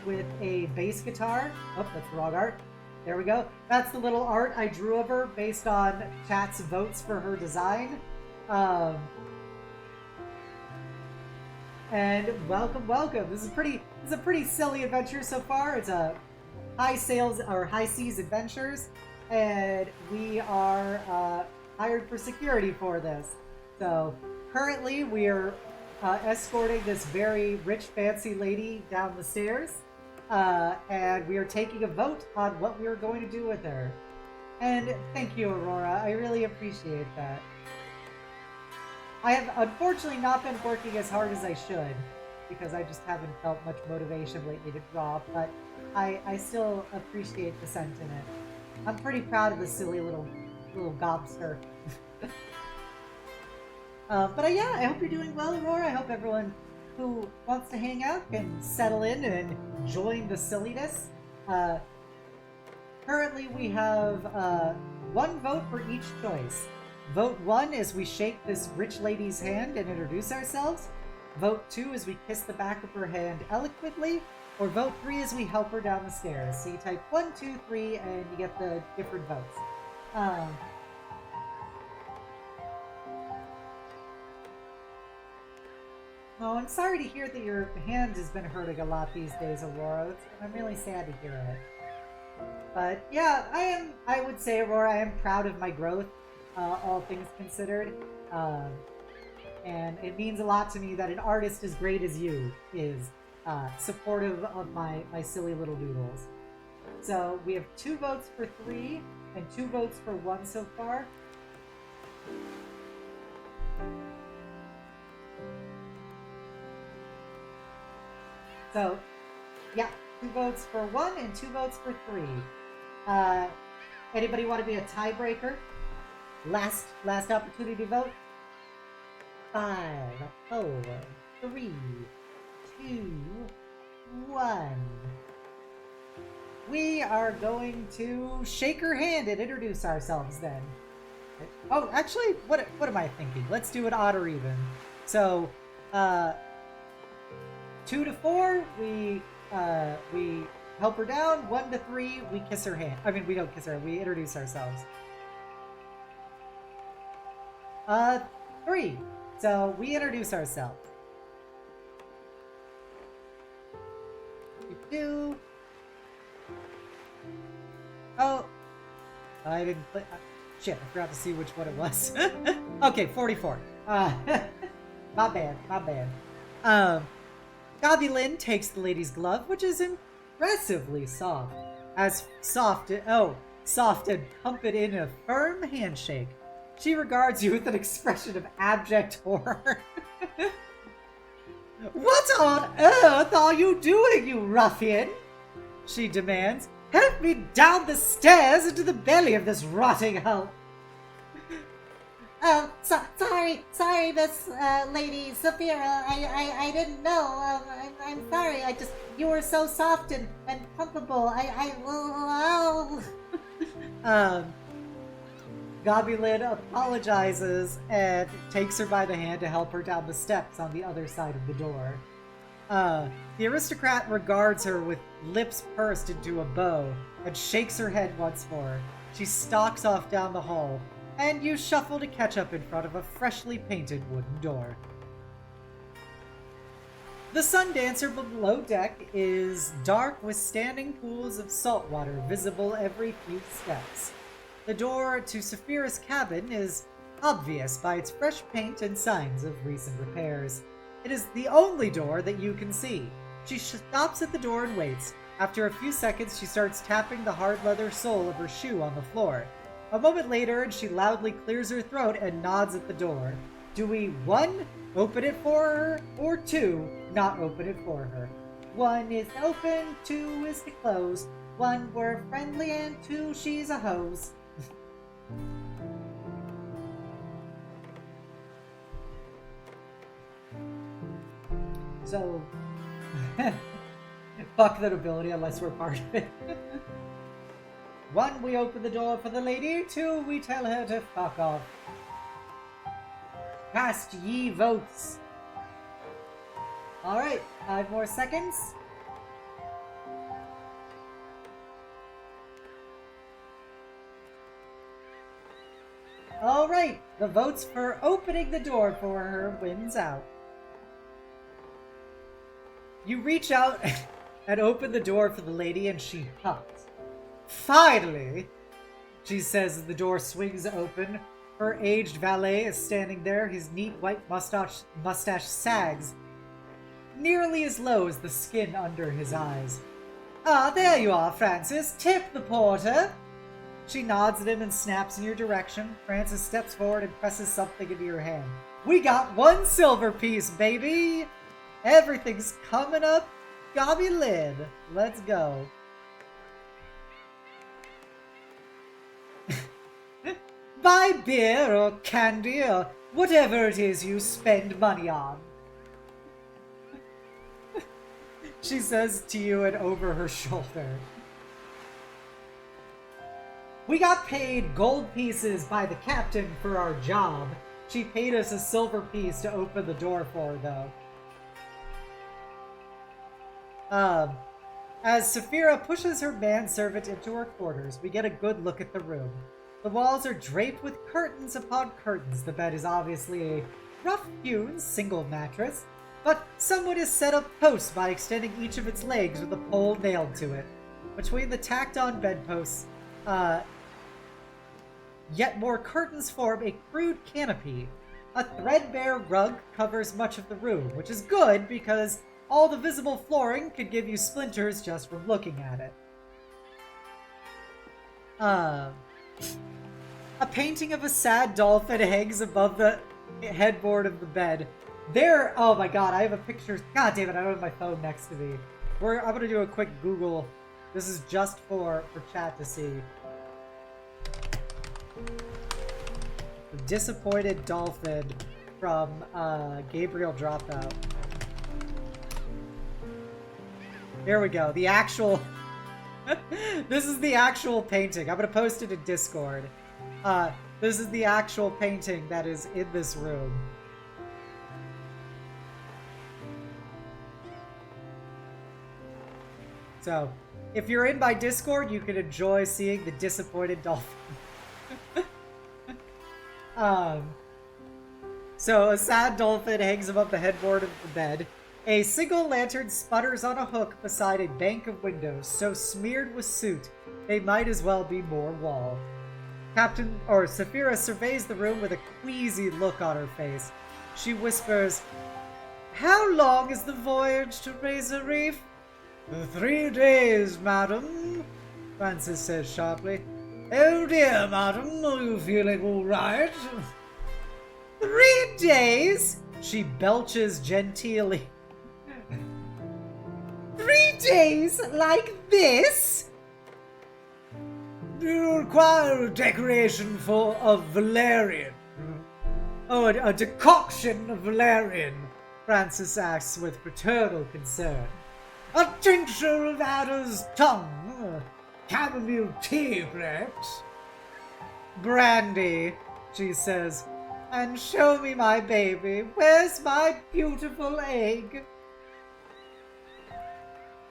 with a bass guitar. Oh, that's the wrong art. There we go. That's the little art I drew of her based on chat's votes for her design. And welcome. This is a pretty silly adventure so far. It's a high seas adventures, and we are hired for security for this. So currently we are escorting this very rich, fancy lady down the stairs, and we are taking a vote on what we are going to do with her. And thank you, Aurora. I really appreciate that. I have unfortunately not been working as hard as I should, because I just haven't felt much motivation lately to draw, but I still appreciate the sentiment. I'm pretty proud of this silly little gobster. But yeah, I hope you're doing well, Aurora. I hope everyone who wants to hang out can settle in and join the silliness. Currently we have 1 vote for each choice. Vote 1 is we shake this rich lady's hand and introduce ourselves. Vote 2 is we kiss the back of her hand eloquently. Or vote 3 is we help her down the stairs. So you type 1, 2, 3, and you get the different votes. Oh, I'm sorry to hear that your hand has been hurting a lot these days, Aurora. I'm really sad to hear it. But yeah, I would say, Aurora, I am proud of my growth. All things considered. And it means a lot to me that an artist as great as you is supportive of my silly little doodles. So we have 2 votes for 3 and 2 votes for 1 so far. So, yeah, 2 votes for 1 and 2 votes for 3. Anybody want to be a tiebreaker? Last opportunity to vote. 5, 4, 3, 2, 1. We are going to shake her hand and introduce ourselves then. Oh, actually, what am I thinking? Let's do it odd or even. So, 2 to 4, we help her down. 1 to 3, we kiss her hand. I mean, we don't kiss her. We introduce ourselves. 3. So we introduce ourselves. Do. Oh, I didn't play. Shit, I forgot to see which one it was. Okay, 44. My bad. Gobbie Lynn takes the lady's glove, which is impressively soft. Soft and pump it in a firm handshake. She regards you with an expression of abject horror. What on earth are you doing, you ruffian? She demands. Help me down the stairs into the belly of this rotting hulk. Oh, sorry, Miss Lady Saphira. I didn't know. I'm sorry. You were so soft and pumpable. Gobbie Lynn apologizes and takes her by the hand to help her down the steps on the other side of the door. The aristocrat regards her with lips pursed into a bow and shakes her head once more. She stalks off down the hall, and you shuffle to catch up in front of a freshly painted wooden door. The Sundancer below deck is dark with standing pools of salt water visible every few steps. The door to Saphira's cabin is obvious by its fresh paint and signs of recent repairs. It is the only door that you can see. She stops at the door and waits. After a few seconds, she starts tapping the hard leather sole of her shoe on the floor. A moment later, and she loudly clears her throat and nods at the door. Do we 1. Open it for her, or 2. Not open it for her? 1 is open, 2 is to close. 1 we're friendly, and 2 she's a hose. So, fuck that ability unless we're part of it. 1, we open the door for the lady. 2, we tell her to fuck off. Cast ye votes. Alright, 5 more seconds. Alright, the votes for opening the door for her wins out. You reach out and open the door for the lady, and she huffs. Finally, she says as the door swings open. Her aged valet is standing there. His neat white mustache sags nearly as low as the skin under his eyes. Ah, there you are, Francis. Tip the porter. She nods at him and snaps in your direction. Francis steps forward and presses something into your hand. We got 1 silver piece, baby! Everything's coming up. Gobbie Lynn. Let's go. Buy beer or candy or whatever it is you spend money on. She says to you and over her shoulder. We got paid gold pieces by the captain for our job. She paid us a silver piece to open the door for her, though. As Saphira pushes her manservant into her quarters, we get a good look at the room. The walls are draped with curtains upon curtains. The bed is obviously a rough-hewn single mattress, but someone has set up posts by extending each of its legs with a pole nailed to it. Between the tacked-on bedposts, yet more curtains form a crude canopy. A threadbare rug covers much of the room, which is good because all the visible flooring could give you splinters just from looking at it. A painting of a sad dolphin hangs above the headboard of the bed. There, oh my god, I have a picture. God damn it, I don't have my phone next to me. I'm gonna do a quick Google. This is just for chat to see. The disappointed dolphin from Gabriel Dropout. There we go. The actual... This is the actual painting. I'm gonna post it in Discord. This is the actual painting that is in this room. So, if you're in my Discord, you can enjoy seeing the disappointed dolphin. So a sad dolphin hangs above the headboard of the bed. A single lantern sputters on a hook beside a bank of windows, so smeared with soot, they might as well be more wall. Saphira surveys the room with a queasy look on her face. She whispers, "How long is the voyage to Razor Reef?" 3 days, madam, Francis says sharply. Oh dear, madam, are you feeling all right? 3 days? She belches genteelly. 3 days like this? Do you require a decoration of valerian? Oh, a decoction of valerian, Francis asks with fraternal concern. A tincture of adder's tongue? Chamomile tea, perhaps? Brandy, she says. And show me my baby. Where's my beautiful egg?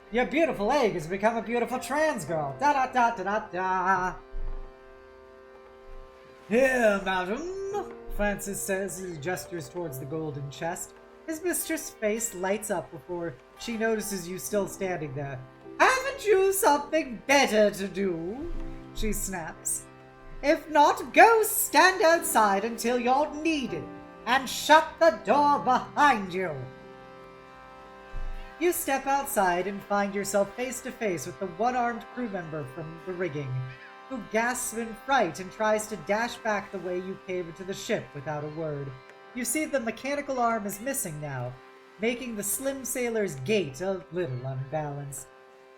Your beautiful egg has become a beautiful trans girl. Da da da da da da. Here, madam, Francis says as he gestures towards the golden chest. His mistress' face lights up before she notices you still standing there. Haven't you something better to do? She snaps. If not, go stand outside until you're needed, and shut the door behind you. You step outside and find yourself face to face with the one-armed crew member from the rigging, who gasps in fright and tries to dash back the way you came into the ship without a word. You see the mechanical arm is missing now, making the slim sailor's gait a little unbalanced.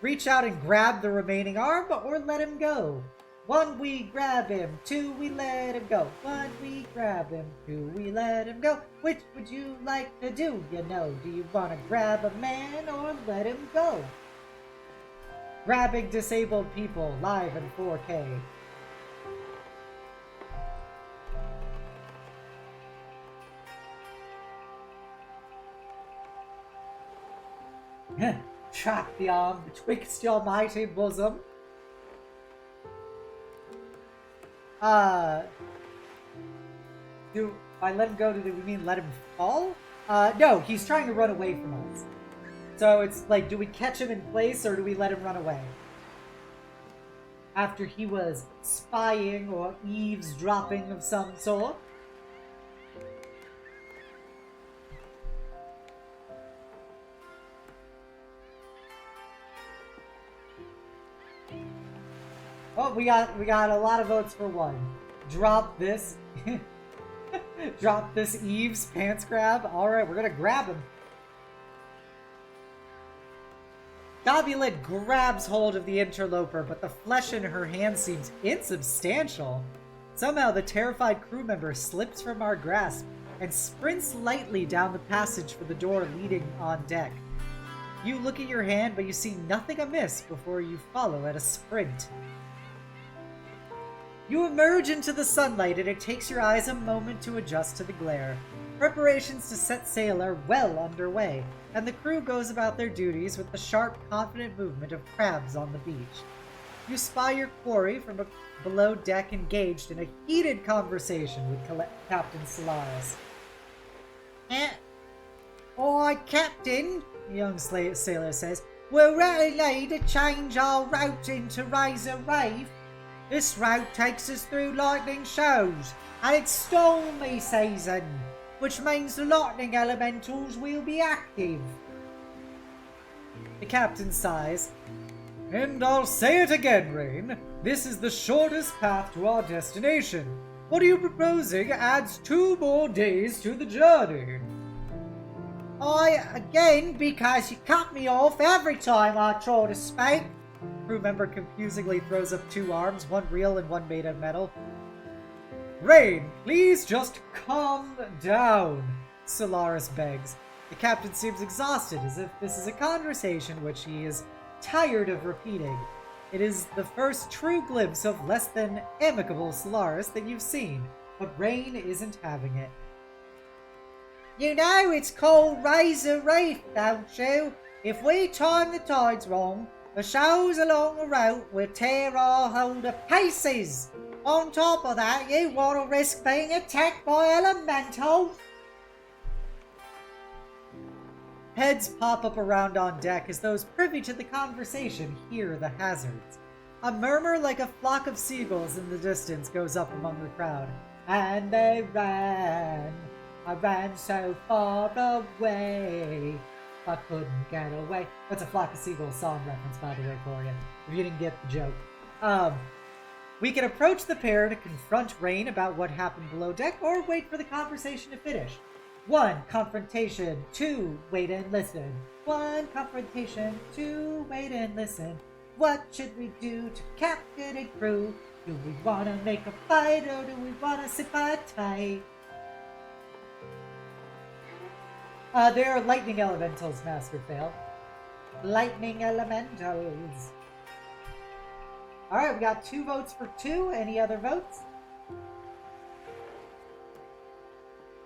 Reach out and grab the remaining arm, or let him go. 1, we grab him. 2, we let him go. 1, we grab him. 2, we let him go. Which would you like to do, you know? Do you want to grab a man or let him go? Grabbing disabled people live in 4K. Trap the arm betwixt your mighty bosom. Do I let him go? Do we mean let him fall? No, he's trying to run away from us. So it's like, do we catch him in place or do we let him run away? After he was spying or eavesdropping of some sort? Oh, we got a lot of votes for 1. Drop this. Drop this Eve's pants grab. Alright, we're gonna grab him. Gobbie Lynn grabs hold of the interloper, but the flesh in her hand seems insubstantial. Somehow the terrified crew member slips from our grasp and sprints lightly down the passage for the door leading on deck. You look at your hand, but you see nothing amiss before you follow at a sprint. You emerge into the sunlight, and it takes your eyes a moment to adjust to the glare. Preparations to set sail are well underway, and the crew goes about their duties with the sharp, confident movement of crabs on the beach. You spy your quarry from below deck engaged in a heated conversation with Captain Solaris. Oi, Captain, the young sailor says, we're ready to change our route into Razor Reef. This route takes us through lightning shows, and it's stormy season, which means the lightning elementals will be active. The captain sighs. And I'll say it again, Rain. This is the shortest path to our destination. What are you proposing adds 2 more days to the journey? Again, because you cut me off every time I try to speak. Crew member confusingly throws up 2 arms, one real and one made of metal. Rain, please just calm down, Solaris begs. The captain seems exhausted, as if this is a conversation which he is tired of repeating. It is the first true glimpse of less than amicable Solaris that you've seen, but Rain isn't having it. You know it's called Razor Reef, don't you? If we time the tides wrong, the shows along the route will tear our hold to pieces. On top of that, you want to risk being attacked by elementals? Heads pop up around on deck as those privy to the conversation hear the hazards. A murmur like a flock of seagulls in the distance goes up among the crowd. And they ran. I ran so far away. I couldn't get away. That's a Flock of Seagulls song reference, by the way, for you, if you didn't get the joke. We can approach the pair to confront Rain about what happened below deck, or wait for the conversation to finish. 1 confrontation, 2 wait and listen. 1 confrontation, 2 wait and listen. What should we do to captain and crew? Do we want to make a fight or do we want to sit by tight? They're lightning elementals, Master Fail. Lightning elementals. Alright, we got 2 votes for 2. Any other votes?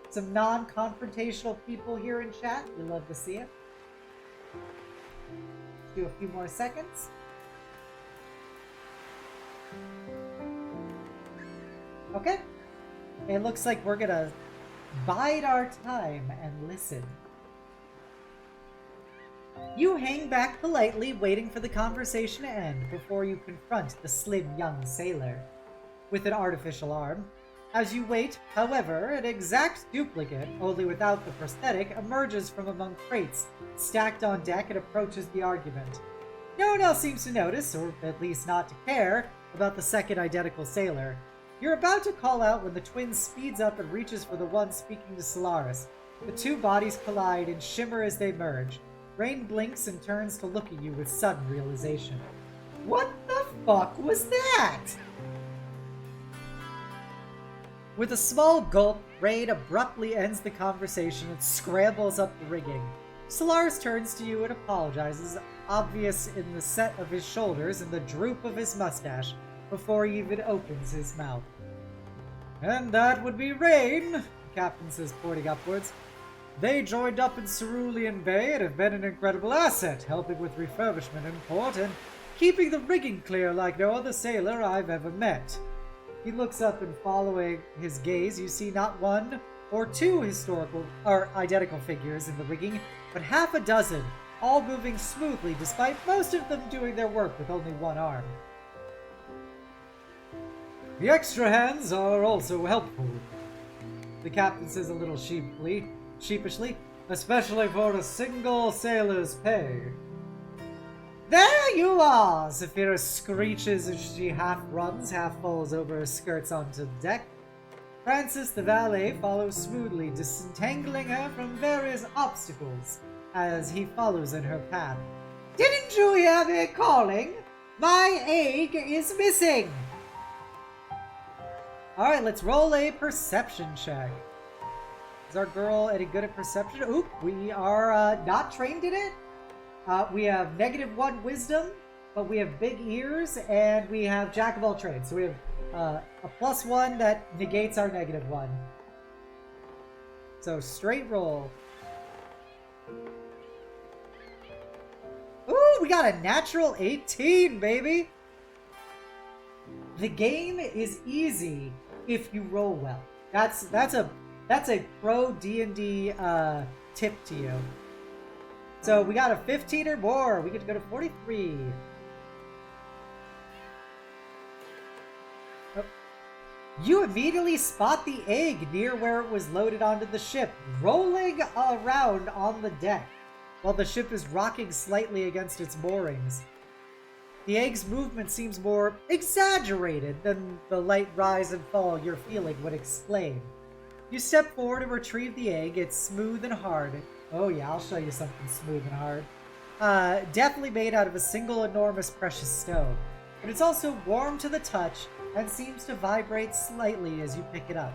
Some non-confrontational people here in chat. We love to see it. Do a few more seconds. Okay. It looks like we're gonna bide our time and listen. You hang back politely, waiting for the conversation to end before you confront the slim young sailor with an artificial arm. As you wait, however, an exact duplicate, only without the prosthetic, emerges from among crates stacked on deck and approaches the argument. No one else seems to notice, or at least not to care, about the second identical sailor. You're about to call out when the twin speeds up and reaches for the one speaking to Solaris. The 2 bodies collide and shimmer as they merge. Rain blinks and turns to look at you with sudden realization. What the fuck was that? With a small gulp, Rain abruptly ends the conversation and scrambles up the rigging. Solaris turns to you and apologizes, obvious in the set of his shoulders and the droop of his mustache, before he even opens his mouth. And that would be Rain, the captain says, pointing upwards. They joined up in Cerulean Bay and have been an incredible asset, helping with refurbishment in port and keeping the rigging clear like no other sailor I've ever met. He looks up and following his gaze, you see not 1 or 2 historical or identical figures in the rigging, but half a dozen, all moving smoothly despite most of them doing their work with only 1 arm. The extra hands are also helpful, the captain says a little sheepishly, especially for a single sailor's pay. There you are! Saphira screeches as she half runs, half falls over her skirts onto the deck. Francis the valet follows smoothly, disentangling her from various obstacles as he follows in her path. Didn't you hear me calling? My egg is missing! Alright, let's roll a perception check. Is our girl any good at perception? Oop, we are not trained in it. We have -1 wisdom, but we have big ears, and we have jack of all trades. So we have a +1 that negates our -1. So straight roll. Ooh, we got a natural 18, baby! The game is easy if you roll well. That's a pro D&D tip to you. So we got a 15 or more. We get to go to 43. Oh. You immediately spot the egg near where it was loaded onto the ship, rolling around on the deck, while the ship is rocking slightly against its moorings. The egg's movement seems more exaggerated than the light rise and fall you're feeling would explain. You step forward and retrieve the egg. It's smooth and hard. Oh yeah, I'll show you something smooth and hard. Definitely made out of a single enormous precious stone. But it's also warm to the touch and seems to vibrate slightly as you pick it up.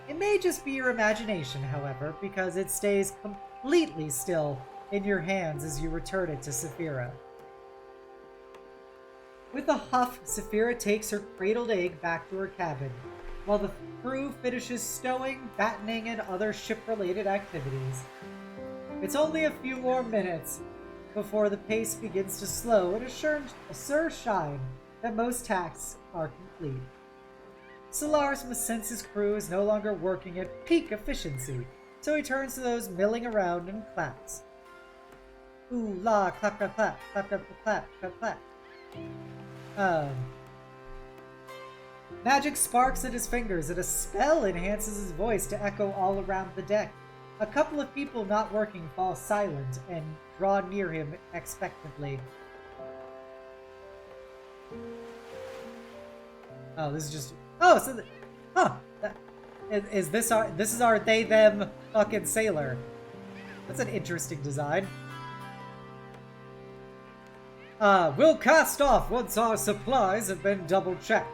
It may just be your imagination, however, because it stays completely still in your hands as you return it to Saphira. With a huff, Saphira takes her cradled egg back to her cabin, while the crew finishes stowing, battening, and other ship-related activities. It's only a few more minutes before the pace begins to slow and assure Shine that most tasks are complete. Solaris must sense his crew is no longer working at peak efficiency, so he turns to those milling around and claps. Ooh la, clap, clap, clap, clap, clap, clap, clap, clap. Magic sparks at his fingers, and a spell enhances his voice to echo all around the deck. A couple of people not working fall silent and draw near him expectantly. Oh, this is just... Oh, so... Huh! This is our they-them Fucking sailor. That's an interesting design. We'll cast off once our supplies have been double-checked.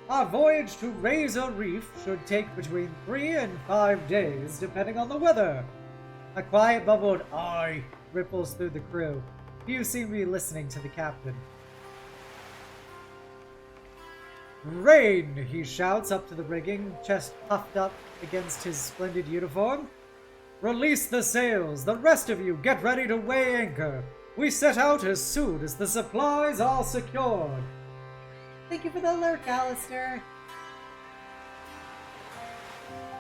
Our voyage to Razor Reef should take between 3 and 5 days, depending on the weather. A quiet bubbled "Aye" ripples through the crew. Few seem to be listening to the captain. "Rain!" he shouts up to the rigging, chest puffed up against his splendid uniform. "Release the sails! The rest of you get ready to weigh anchor! We set out as soon as the supplies are secured!" Thank you for the alert, Alistair.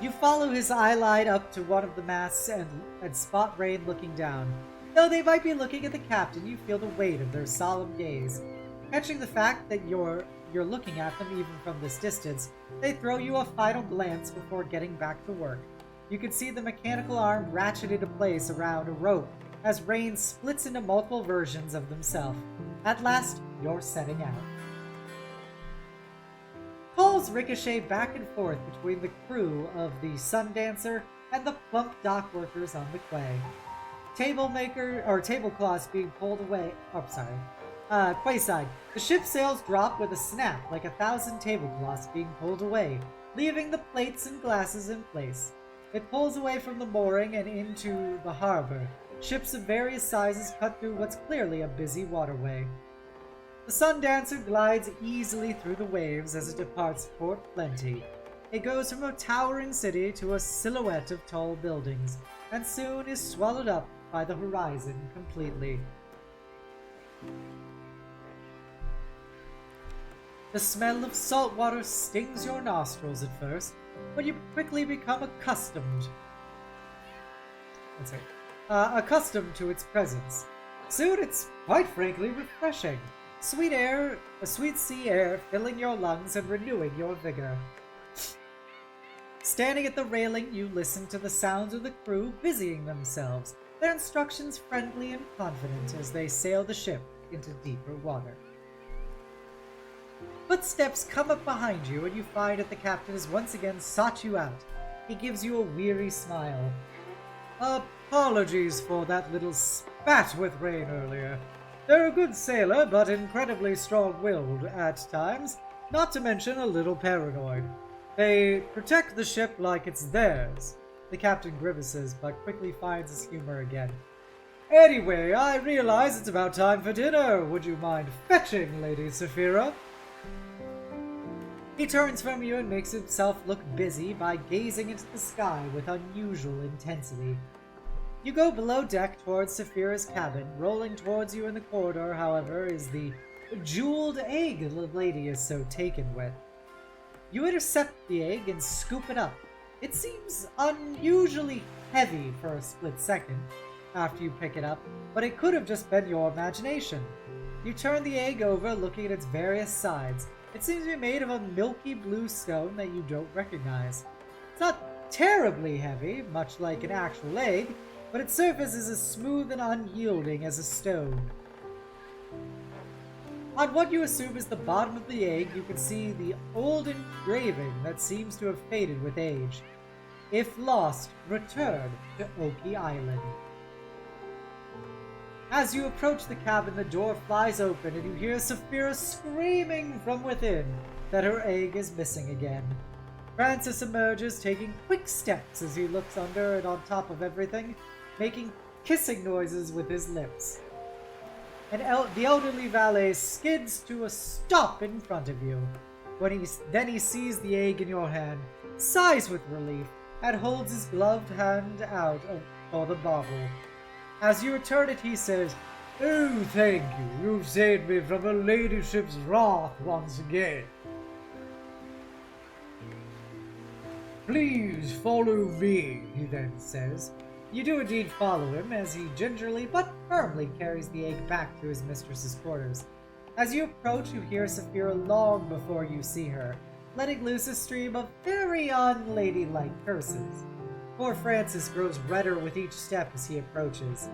You follow his eyelight up to one of the masts and spot Rain looking down. Though they might be looking at the captain, you feel the weight of their solemn gaze. Catching the fact that you're looking at them even from this distance, they throw you a final glance before getting back to work. You can see the mechanical arm ratcheted into place around a rope as Rain splits into multiple versions of themselves. At last, you're setting out. Calls ricochet back and forth between the crew of the Sundancer and the plump dock workers on the quay. Tablecloths being pulled away. Quayside. The ship's sails drop with a snap like 1,000 tablecloths being pulled away, leaving the plates and glasses in place. It pulls away from the mooring and into the harbor. Ships of various sizes cut through what's clearly a busy waterway. The Sundancer glides easily through the waves as it departs Port Plenty. It goes from a towering city to a silhouette of tall buildings, and soon is swallowed up by the horizon completely. The smell of salt water stings your nostrils at first, but you quickly become accustomed to its presence. Soon it's quite frankly refreshing. Sweet sea air filling your lungs and renewing your vigor. Standing at the railing, you listen to the sounds of the crew busying themselves, their instructions friendly and confident as they sail the ship into deeper water. Footsteps come up behind you, and you find that the captain has once again sought you out. He gives you a weary smile. "Apologies for that little spat with Rain earlier. They're a good sailor, but incredibly strong-willed at times, not to mention a little paranoid. They protect the ship like it's theirs." The captain grimaces, but quickly finds his humor again. "Anyway, I realize it's about time for dinner. Would you mind fetching Lady Saphira?" He turns from you and makes himself look busy by gazing into the sky with unusual intensity. You go below deck towards Saphira's cabin. Rolling towards you in the corridor, however, is the jeweled egg the lady is so taken with. You intercept the egg and scoop it up. It seems unusually heavy for a split second after you pick it up, but it could have just been your imagination. You turn the egg over, looking at its various sides. It seems to be made of a milky blue stone that you don't recognize. It's not terribly heavy, much like an actual egg, but its surface is as smooth and unyielding as a stone. On what you assume is the bottom of the egg, you can see the old engraving that seems to have faded with age. "If lost, return to Oaky Island." As you approach the cabin, the door flies open and you hear Saphira screaming from within that her egg is missing again. Francis emerges, taking quick steps as he looks under and on top of everything, making kissing noises with his lips. The elderly valet skids to a stop in front of you. Then he sees the egg in your hand, sighs with relief, and holds his gloved hand out for the bauble. As you return it, he says, "Oh, thank you. You've saved me from her ladyship's wrath once again. Please follow me," he then says. You do indeed follow him, as he gingerly but firmly carries the egg back to his mistress's quarters. As you approach, you hear Saphira long before you see her, letting loose a stream of very unladylike curses. Poor Francis grows redder with each step as he approaches.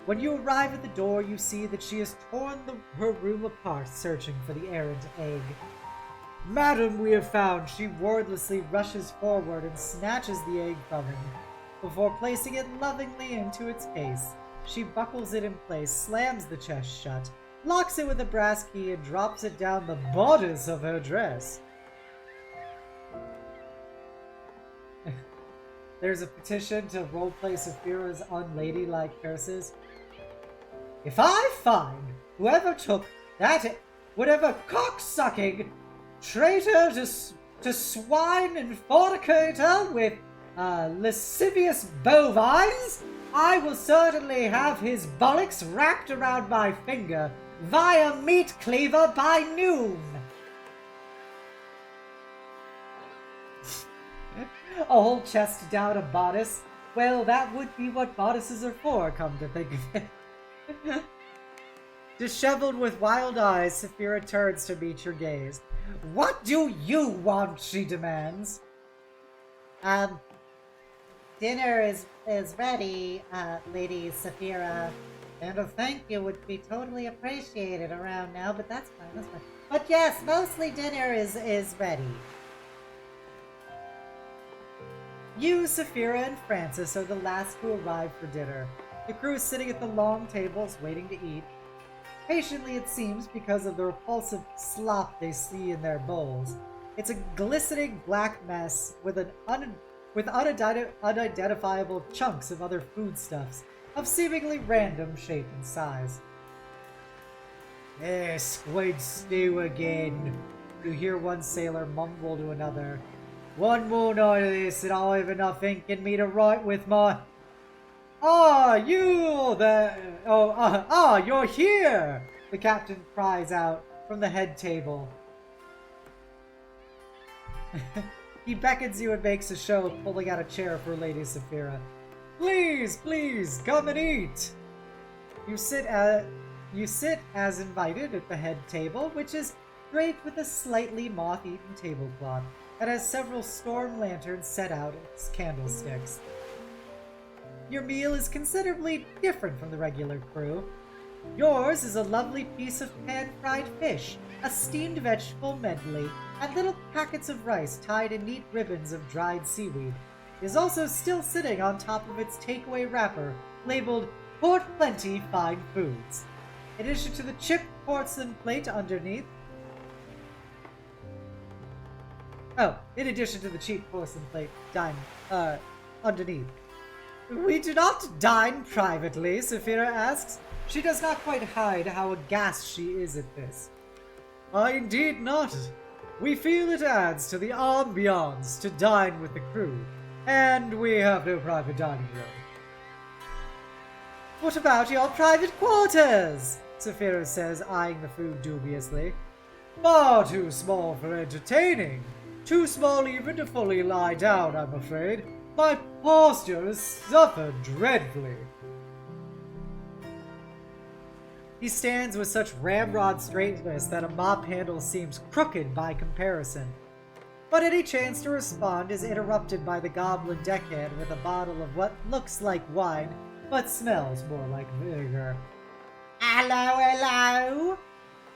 When you arrive at the door, you see that she has torn her room apart, searching for the errant egg. "Madam, we have found," she wordlessly rushes forward and snatches the egg from him. Before placing it lovingly into its case, she buckles it in place, slams the chest shut, locks it with a brass key, and drops it down the bodice of her dress. There's a petition to roleplay Saphira's unladylike curses. If I find whoever took that whatever cocksucking traitor to swine and fornicator with lascivious bovines, I will certainly have his bollocks wrapped around my finger via meat cleaver by noon. A whole chest down a bodice? Well, that would be what bodices are for, come to think of it. Disheveled with wild eyes, Saphira turns to meet your gaze. What do you want? She demands. Dinner is ready, Lady Saphira. And a thank you would be Totally appreciated around now, but that's fine, that's fine. But yes, mostly dinner is ready. You, Saphira, and Francis are the last to arrive for dinner. The crew is sitting at the long tables waiting to eat. Patiently, it seems, because of the repulsive slop they see in their bowls. It's a glistening black mess with unidentifiable chunks of other foodstuffs of seemingly random shape and size. Squid stew again, you hear one sailor mumble to another. One more night of this and I'll have enough ink in me to write with my... you're here! The captain cries out from the head table. He beckons you and makes a show of pulling out a chair for Lady Saphira. Please, please, come and eat! You sit as invited at the head table, which is draped with a slightly moth-eaten tablecloth that has several storm lanterns set out as candlesticks. Your meal is considerably different from the regular crew. Yours is a lovely piece of pan-fried fish, a steamed vegetable medley, and little packets of rice tied in neat ribbons of dried seaweed. It is also still sitting on top of its takeaway wrapper, labeled Port Plenty Fine Foods. In addition to the chipped porcelain plate underneath, in addition to the cheap porcelain plate underneath. We do not dine privately, Saphira asks. She does not quite hide how aghast she is at this. Indeed not. We feel it adds to the ambiance to dine with the crew, and we have no private dining room. What about your private quarters? Saphira says, eyeing the food dubiously. Far too small for entertaining. Too small even to fully lie down, I'm afraid. My posture has suffered dreadfully. He stands with such ramrod straightness that a mop handle seems crooked by comparison. But any chance to respond is interrupted by the goblin deckhand with a bottle of what looks like wine, but smells more like vinegar. Hello, hello!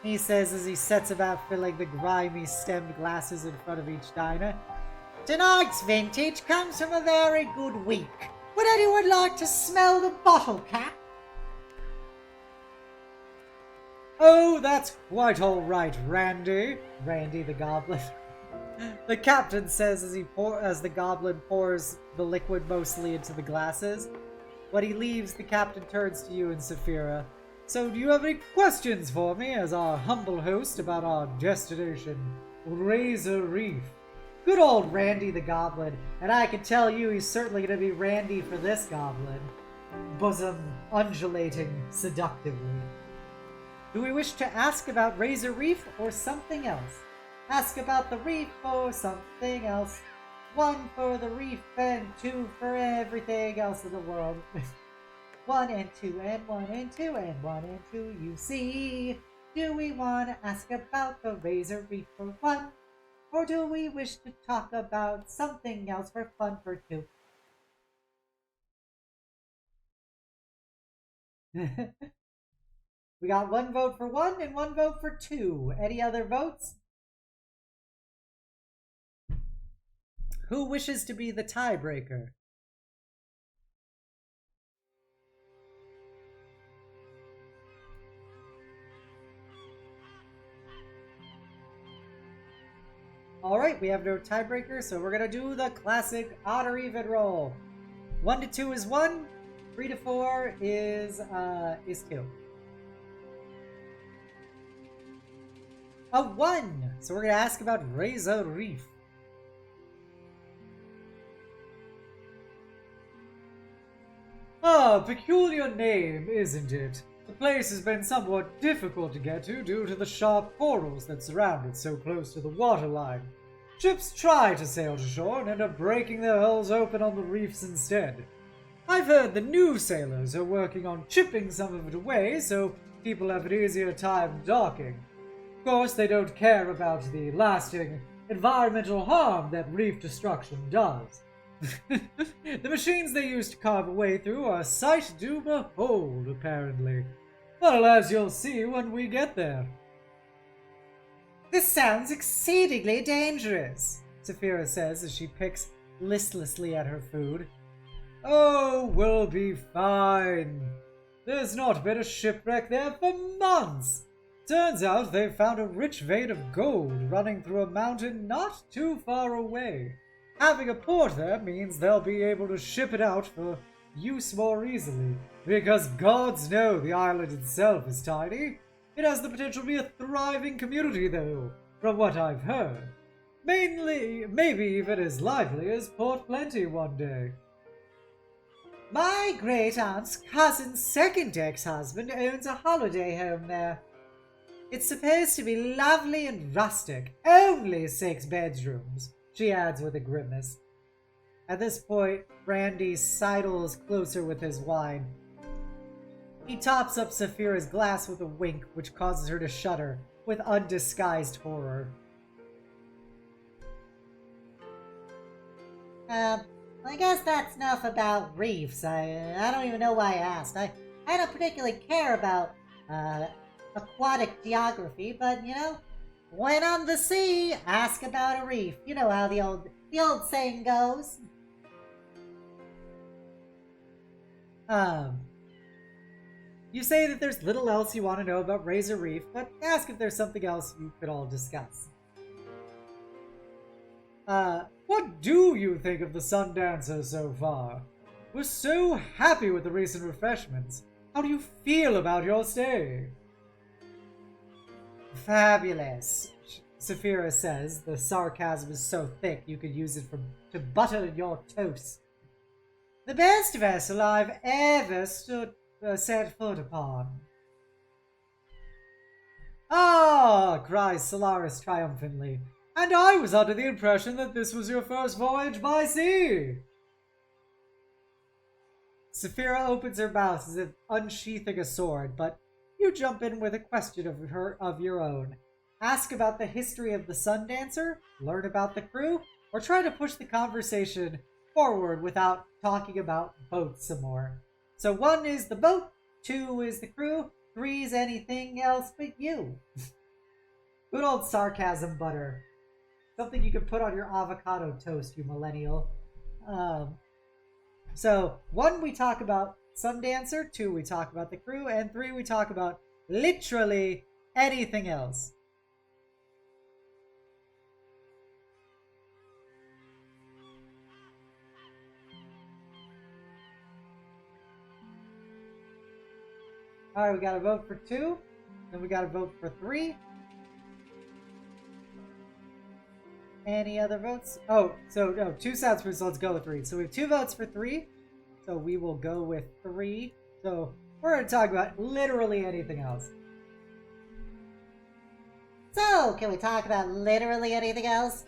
He says as he sets about filling the grimy stemmed glasses in front of each diner. Tonight's vintage comes from a very good week. Would anyone like to smell the bottle cap? Oh, that's quite all right, Randy. Randy the goblin. The captain says as the goblin pours the liquid mostly into the glasses. When he leaves, the captain turns to you and Saphira. So, do you have any questions for me as our humble host about our destination, Razor Reef? Good old Randy the goblin, and I can tell you he's certainly going to be Randy for this goblin. Bosom undulating seductively. Do we wish to ask about Razor Reef or something else? Ask about the reef or something else. 1 for the reef and 2 for everything else in the world. 1 and 2 and 1 and 2 and 1 and 2, you see. Do we want to ask about the Razor Reef for 1? Or do we wish to talk about something else for fun for 2? We got 1 vote for 1 and 1 vote for 2. Any other votes? Who wishes to be the tiebreaker? Alright, we have no tiebreaker, so we're gonna do the classic odd or even roll. 1 to 2 is 1, 3 to 4 is 2. A 1! So we're gonna ask about Razor Reef. Ah, peculiar name, isn't it? The place has been somewhat difficult to get to due to the sharp corals that surround it so close to the waterline. Ships try to sail to shore and end up breaking their hulls open on the reefs instead. I've heard the new sailors are working on chipping some of it away so people have an easier time docking. Of course, they don't care about the lasting environmental harm that reef destruction does. The machines they use to carve a way through are a sight to behold, apparently. Well, as you'll see when we get there. This sounds exceedingly dangerous, Saphira says as she picks listlessly at her food. Oh, we'll be fine. There's not been a shipwreck there for months. Turns out they found a rich vein of gold running through a mountain not too far away. Having a port there means they'll be able to ship it out for use more easily, because gods know the island itself is tiny. It has the potential to be a thriving community, though, from what I've heard. Mainly, maybe even as lively as Port Plenty one day. My great-aunt's cousin's second ex-husband owns a holiday home there. It's supposed to be lovely and rustic, only 6 bedrooms, she adds with a grimace. At this point, Randy sidles closer with his wine. He tops up Saphira's glass with a wink, which causes her to shudder with undisguised horror. I guess that's enough about reefs. I don't even know why I asked. I don't particularly care about aquatic geography, but you know, when on the sea, ask about a reef. You know how the old saying goes. You say that there's little else you want to know about Razor Reef, but ask if there's something else you could all discuss. What do you think of the Sundancer so far? We're so happy with the recent refreshments. How do you feel about your stay? Fabulous, Saphira says. The sarcasm is so thick you could use it to butter your toast. The best vessel I've ever set foot upon. Ah, cries Solaris triumphantly. And I was under the impression that this was your first voyage by sea. Saphira opens her mouth as if unsheathing a sword, but you jump in with a question of your own. Ask about the history of the Sundancer, learn about the crew, or try to push the conversation forward without talking about boats some more. So 1 is the boat, 2 is the crew, 3 is anything else but you. Good old sarcasm butter. Something you could put on your avocado toast, you millennial. So 1, we talk about Sundancer, 2, we talk about the crew, and 3, we talk about literally anything else. Alright, we got a vote for 2, then we got a vote for 3. Any other votes? Oh, so no, 2 sounds for, so let's go with 3. So we have 2 votes for 3, so we will go with 3. So we're going to talk about literally anything else. So, can we talk about literally anything else?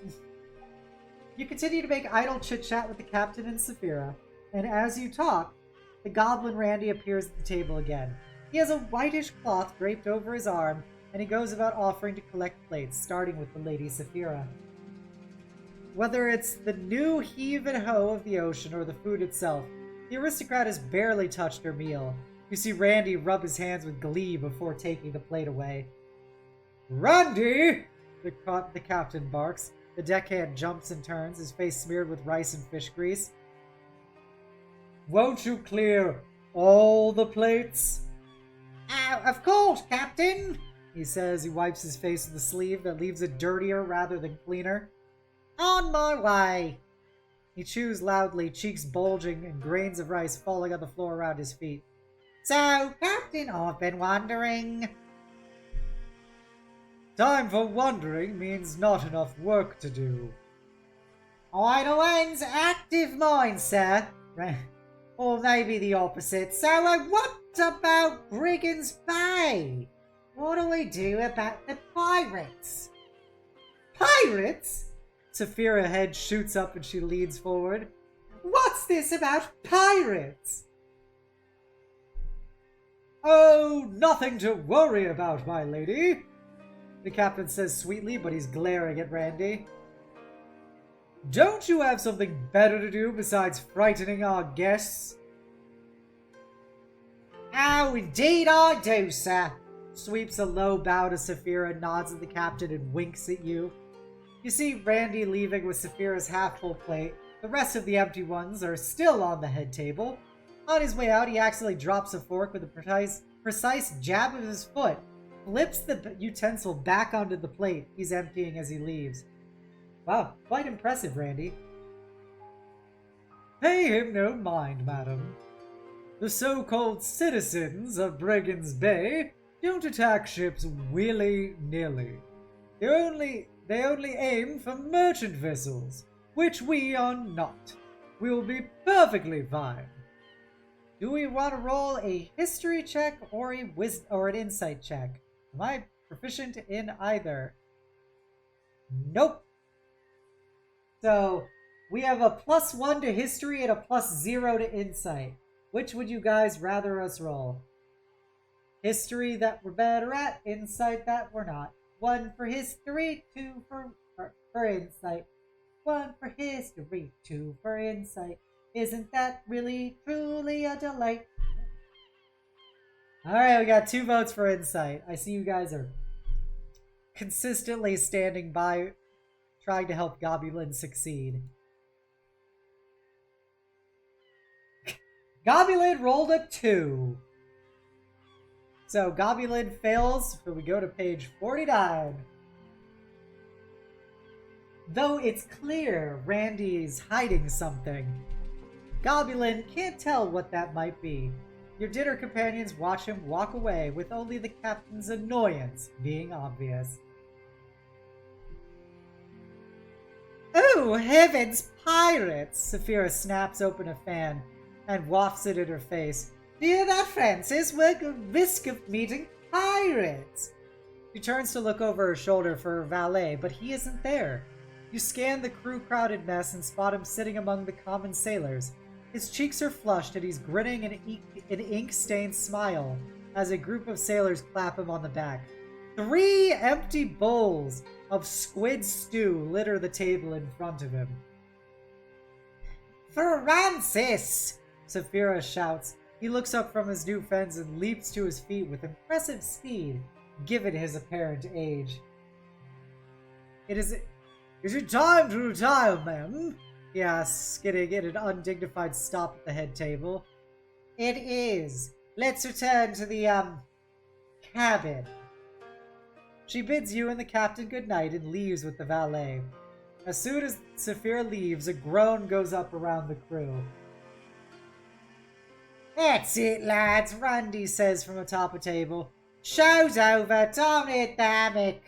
You continue to make idle chit-chat with the captain and Saphira, and as you talk, the goblin Randy appears at the table again. He has a whitish cloth draped over his arm, and he goes about offering to collect plates, starting with the Lady Saphira. Whether it's the new heave and ho of the ocean or the food itself, the aristocrat has barely touched her meal. You see Randy rub his hands with glee before taking the plate away. Randy! The captain barks. The deckhand jumps and turns, his face smeared with rice and fish grease. Won't you clear all the plates? Of course, Captain, he says. He wipes his face with a sleeve that leaves it dirtier rather than cleaner. On my way! He chews loudly, cheeks bulging and grains of rice falling on the floor around his feet. So, Captain, I've been wondering... Time for wondering means not enough work to do. Idle ends, active minds, sir. Or maybe the opposite. So, what about Brigand's Bay? What do we do about the pirates? Pirates? Saphira's head shoots up and she leans forward. What's this about pirates? Oh, nothing to worry about, my lady. The captain says sweetly, but he's glaring at Randy. Don't you have something better to do besides frightening our guests? Oh, indeed I do, sir. Sweeps a low bow to Saphira, nods at the captain, and winks at you. You see Randy leaving with Saphira's half-full plate. The rest of the empty ones are still on the head table. On his way out, he accidentally drops a fork with a precise jab of his foot, flips the utensil back onto the plate he's emptying as he leaves. Wow, quite impressive, Randy. Pay him no mind, madam. The so-called citizens of Brigand's Bay don't attack ships willy-nilly. They only aim for merchant vessels, which we are not. We'll be perfectly fine. Do we want to roll a history check or an insight check? Am I proficient in either? Nope. So, we have a +1 to history and a +0 to insight. Which would you guys rather us roll? History that we're better at, insight that we're not. 1 for history, 2 for insight. 1 for history, 2 for insight. Isn't that really, truly a delight? Alright, we got 2 votes for insight. I see you guys are consistently standing by, trying to help Gobbie Lynn succeed. Gobbie Lynn rolled a 2. So Gobbie Lynn fails, so we go to page 49. Though it's clear Randy's hiding something, Gobbie Lynn can't tell what that might be. Your dinner companions watch him walk away with only the captain's annoyance being obvious. Oh, heavens, pirates! Saphira snaps open a fan and wafts it in her face. Do you hear that, Francis? We're at risk of meeting pirates. She turns to look over her shoulder for her valet, but he isn't there. You scan the crew-crowded mess and spot him sitting among the common sailors. His cheeks are flushed and he's grinning an ink-stained smile as a group of sailors clap him on the back. 3 empty bowls of squid stew litter the table in front of him. Francis! Saphira shouts. He looks up from his new fens and leaps to his feet with impressive speed, given his apparent age. Is it time to retire, ma'am? He asks, getting in an undignified stop at the head table. It is. Let's return to the, cabin. She bids you and the captain good night and leaves with the valet. As soon as Saphira leaves, a groan goes up around the crew. That's it, lads, Randy says from atop a table. Show's over, don't hit the hammock.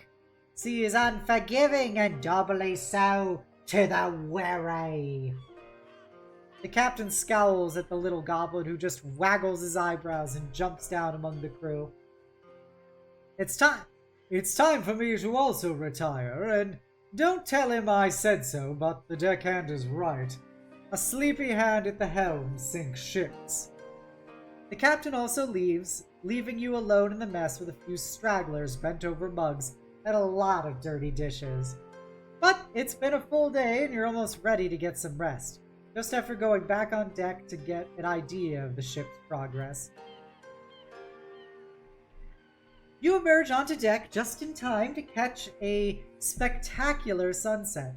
Sea is unforgiving and doubly so to the weary. The captain scowls at the little goblin who just waggles his eyebrows and jumps down among the crew. It's time for me to also retire, and don't tell him I said so, but the deckhand is right. A sleepy hand at the helm sinks ships. The captain also leaves, leaving you alone in the mess with a few stragglers bent over mugs and a lot of dirty dishes. But it's been a full day and you're almost ready to get some rest, just after going back on deck to get an idea of the ship's progress. You emerge onto deck just in time to catch a spectacular sunset.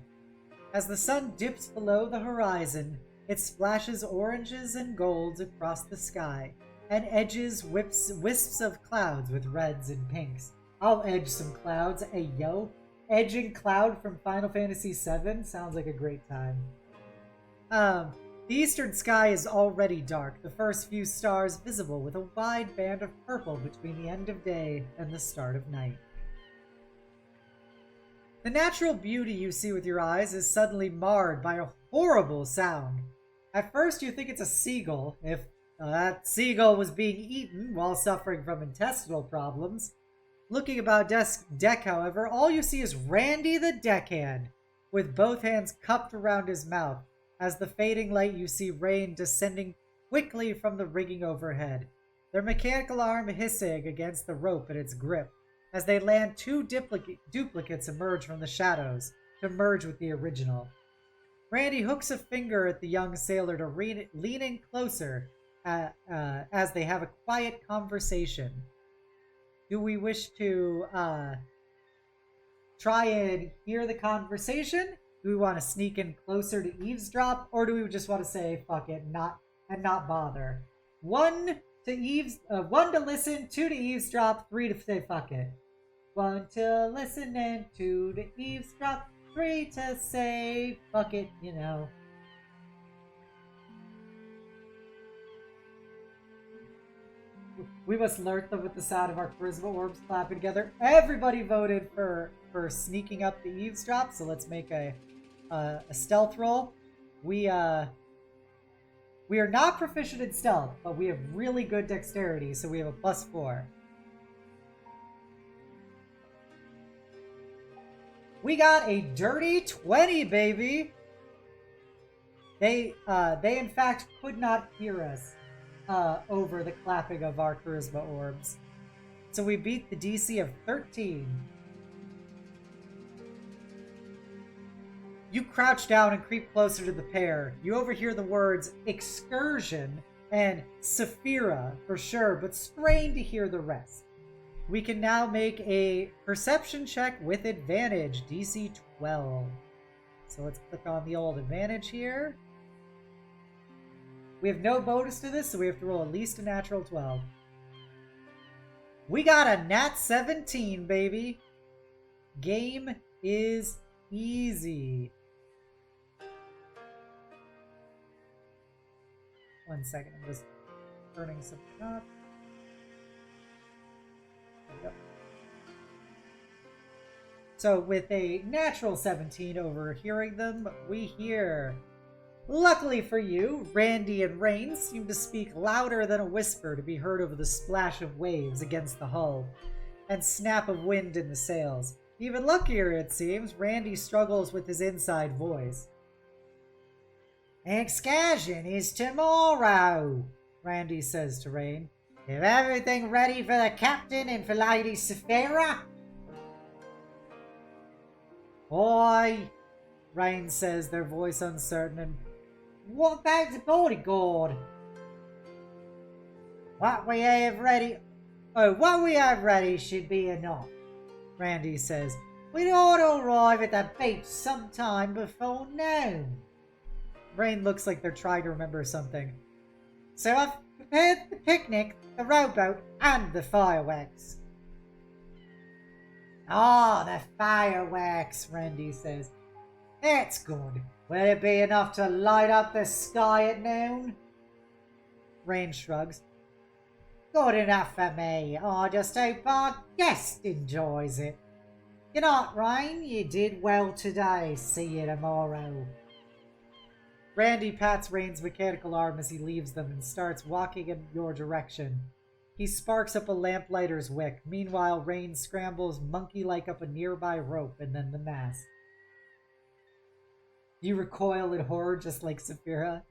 As the sun dips below the horizon, it splashes oranges and golds across the sky, and edges wisps of clouds with reds and pinks. I'll edge some clouds, ayo. edging cloud from Final Fantasy VII sounds like a great time. The eastern sky is already dark, the first few stars visible with a wide band of purple between the end of day and the start of night. The natural beauty you see with your eyes is suddenly marred by a horrible sound. At first you think it's a seagull, if that seagull was being eaten while suffering from intestinal problems. Looking about deck, however, all you see is Randy the deckhand, with both hands cupped around his mouth. As the fading light, you see rain descending quickly from the rigging overhead, their mechanical arm hissing against the rope in its grip. As they land, two duplicates emerge from the shadows to merge with the original. Randy hooks a finger at the young sailor to lean in closer as they have a quiet conversation. Do we wish to try and hear the conversation? Do we want to sneak in closer to eavesdrop, or do we just want to say fuck it, not bother? One to listen, two to eavesdrop, three to say fuck it. One to listen and two to eavesdrop, three to say fuck it, you know. We must alert them with the sound of our charisma orbs clapping together. Everybody voted for sneaking up the eavesdrop, so let's make a stealth roll. We are not proficient in stealth, but we have really good dexterity, so we have a +4. We got a dirty 20, baby! They in fact could not hear us over the clapping of our charisma orbs. So we beat the DC of 13. You crouch down and creep closer to the pair. You overhear the words excursion and Saphira for sure, but strain to hear the rest. We can now make a perception check with advantage, DC 12. So let's click on the old advantage here. We have no bonus to this, so we have to roll at least a natural 12. We got a nat 17, baby. Game is easy. 1 second, I'm just turning something up. Yep. So with a natural 17 overhearing them, we hear, luckily for you, Randy and Rain seem to speak louder than a whisper to be heard over the splash of waves against the hull and snap of wind in the sails. Even luckier, it seems, Randy struggles with his inside voice. Excursion is tomorrow, Randy says to Rain. Is everything ready for the captain and for Lady Saphira? Oi, Rain says, their voice uncertain. And what about the bodyguard? What we have ready should be enough, Randy says. We ought to arrive at the beach sometime before noon. Rain looks like they're trying to remember something. So I've prepared the picnic, the rowboat, and the fireworks. Ah, the fireworks, Randy says. That's good. Will it be enough to light up the sky at noon? Rain shrugs. Good enough for me. I just hope our guest enjoys it. Good night, Rain. You did well today. See you tomorrow. Randy pats Rain's mechanical arm as he leaves them and starts walking in your direction. He sparks up a lamplighter's wick. Meanwhile, Rain scrambles monkey-like up a nearby rope and then the mast. You recoil in horror just like Saphira.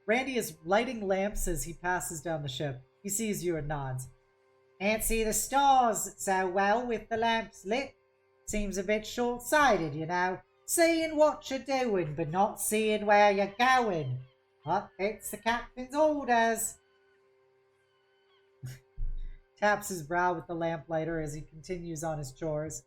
Randy is lighting lamps as he passes down the ship. He sees you and nods. Can't see the stars so well with the lamps lit. Seems a bit short-sighted, you know. Seeing what you're doing, but not seeing where you're going. But it's the captain's orders. Taps his brow with the lamplighter as he continues on his chores.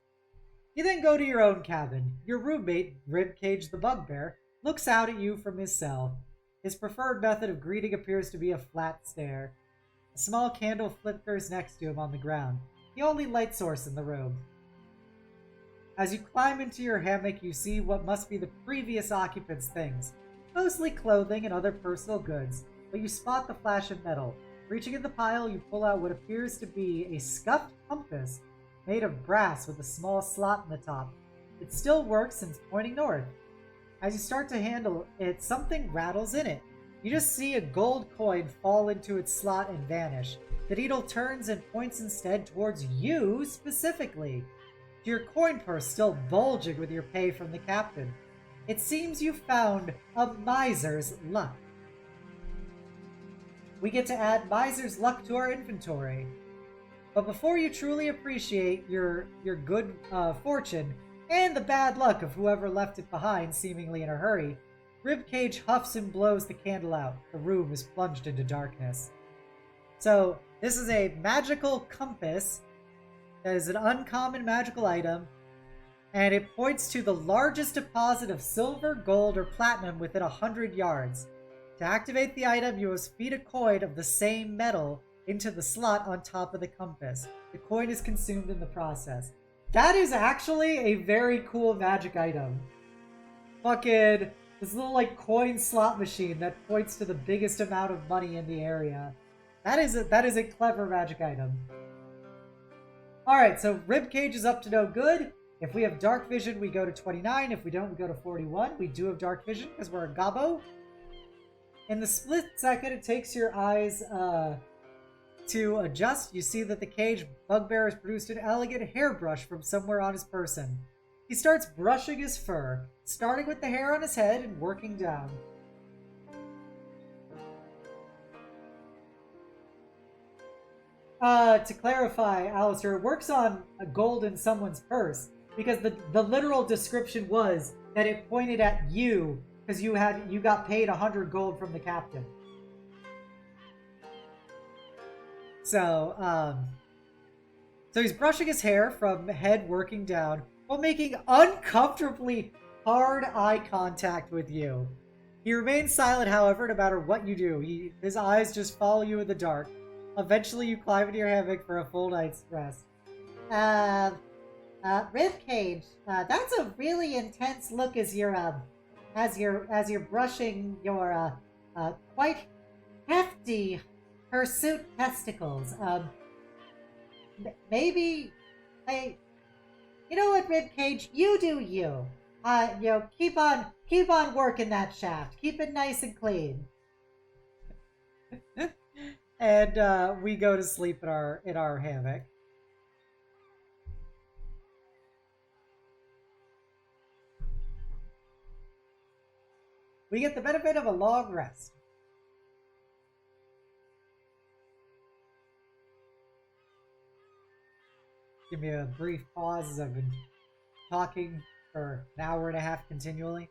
You then go to your own cabin. Your roommate, Ribcage the Bugbear, looks out at you from his cell. His preferred method of greeting appears to be a flat stare. A small candle flickers next to him on the ground, the only light source in the room. As you climb into your hammock, you see what must be the previous occupants' things, mostly clothing and other personal goods, but you spot the flash of metal. Reaching in the pile, you pull out what appears to be a scuffed compass made of brass with a small slot in the top. It still works and is pointing north. As you start to handle it, something rattles in it. You just see a gold coin fall into its slot and vanish. The needle turns and points instead towards you specifically, to your coin purse still bulging with your pay from the captain. It seems you found a miser's luck. We get to add miser's luck to our inventory. But before you truly appreciate your good fortune and the bad luck of whoever left it behind seemingly in a hurry, Ribcage huffs and blows the candle out. The room is plunged into darkness. So, this is a magical compass that is an uncommon magical item, and it points to the largest deposit of silver, gold, or platinum within 100 yards. To activate the item, you must feed a coin of the same metal into the slot on top of the compass. The coin is consumed in the process. That is actually a very cool magic item. Fucking this little like coin slot machine that points to the biggest amount of money in the area. That is a clever magic item. Alright, so Ribcage is up to no good. If we have dark vision, we go to 29. If we don't, we go to 41. We do have dark vision because we're a gobbo. In the split second it takes your eyes to adjust, you see that the cage bugbear has produced an elegant hairbrush from somewhere on his person. He starts brushing his fur, starting with the hair on his head and working down. To clarify, Alistair, it works on a gold in someone's purse, because the literal description was that it pointed at you because you got paid 100 gold from the captain. So he's brushing his hair from head working down while making uncomfortably hard eye contact with you. He remains silent, however, no matter what you do. His eyes just follow you in the dark. Eventually, you climb into your hammock for a full night's rest. Ribcage, that's a really intense look as you're brushing your quite hefty hirsute testicles. Maybe you know what, Ribcage, you do you. Keep on working that shaft. Keep it nice and clean. And we go to sleep in our hammock. We get the benefit of a long rest. Give me a brief pause as I've been talking for an hour and a half continually.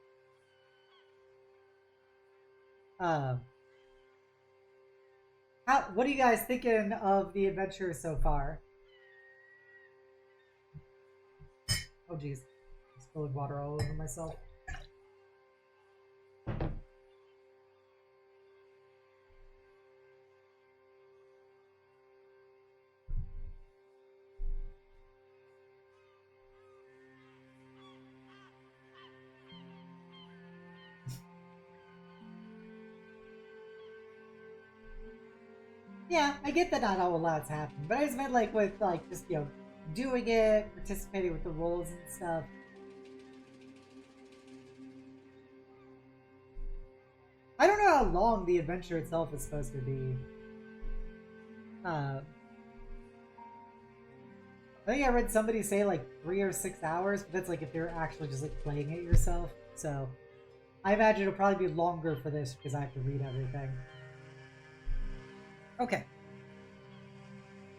What are you guys thinking of the adventure so far? Oh geez, I spilled water all over myself. Yeah, I get that not all lots happen, but I just meant like with like just doing it, participating with the roles and stuff. I don't know how long the adventure itself is supposed to be. I think I read somebody say like 3 or 6 hours, but that's like if you're actually just like playing it yourself. So I imagine it'll probably be longer for this because I have to read everything. Okay.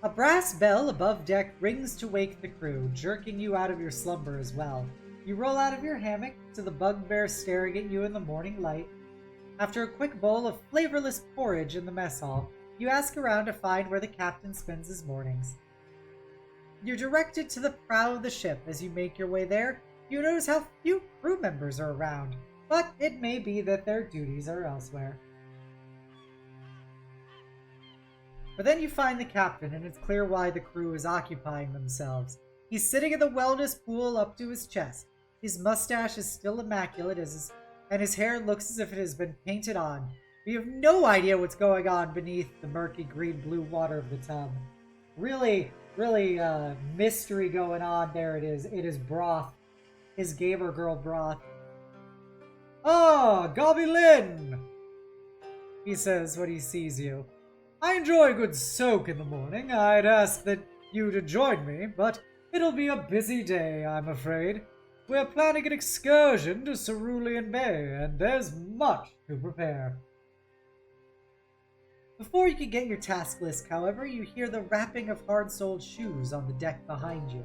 A brass bell above deck rings to wake the crew, jerking you out of your slumber as well. You roll out of your hammock to the bugbear staring at you in the morning light. After a quick bowl of flavorless porridge in the mess hall, you ask around to find where the captain spends his mornings. You're directed to the prow of the ship. As you make your way there, you notice how few crew members are around, but it may be that their duties are elsewhere. But then you find the captain, and it's clear why the crew is occupying themselves. He's sitting in the wellness pool up to his chest. His mustache is still immaculate and his hair looks as if it has been painted on. You have no idea what's going on beneath the murky green-blue water of the tub. Really mystery going on there. It is broth. His gamer girl broth. "Ah, Gobbie Lynn," he says when he sees you. "I enjoy a good soak in the morning. I'd ask that you to join me, but it'll be a busy day, I'm afraid. We're planning an excursion to Cerulean Bay, and there's much to prepare." Before you can get your task list, however, you hear the rapping of hard-soled shoes on the deck behind you.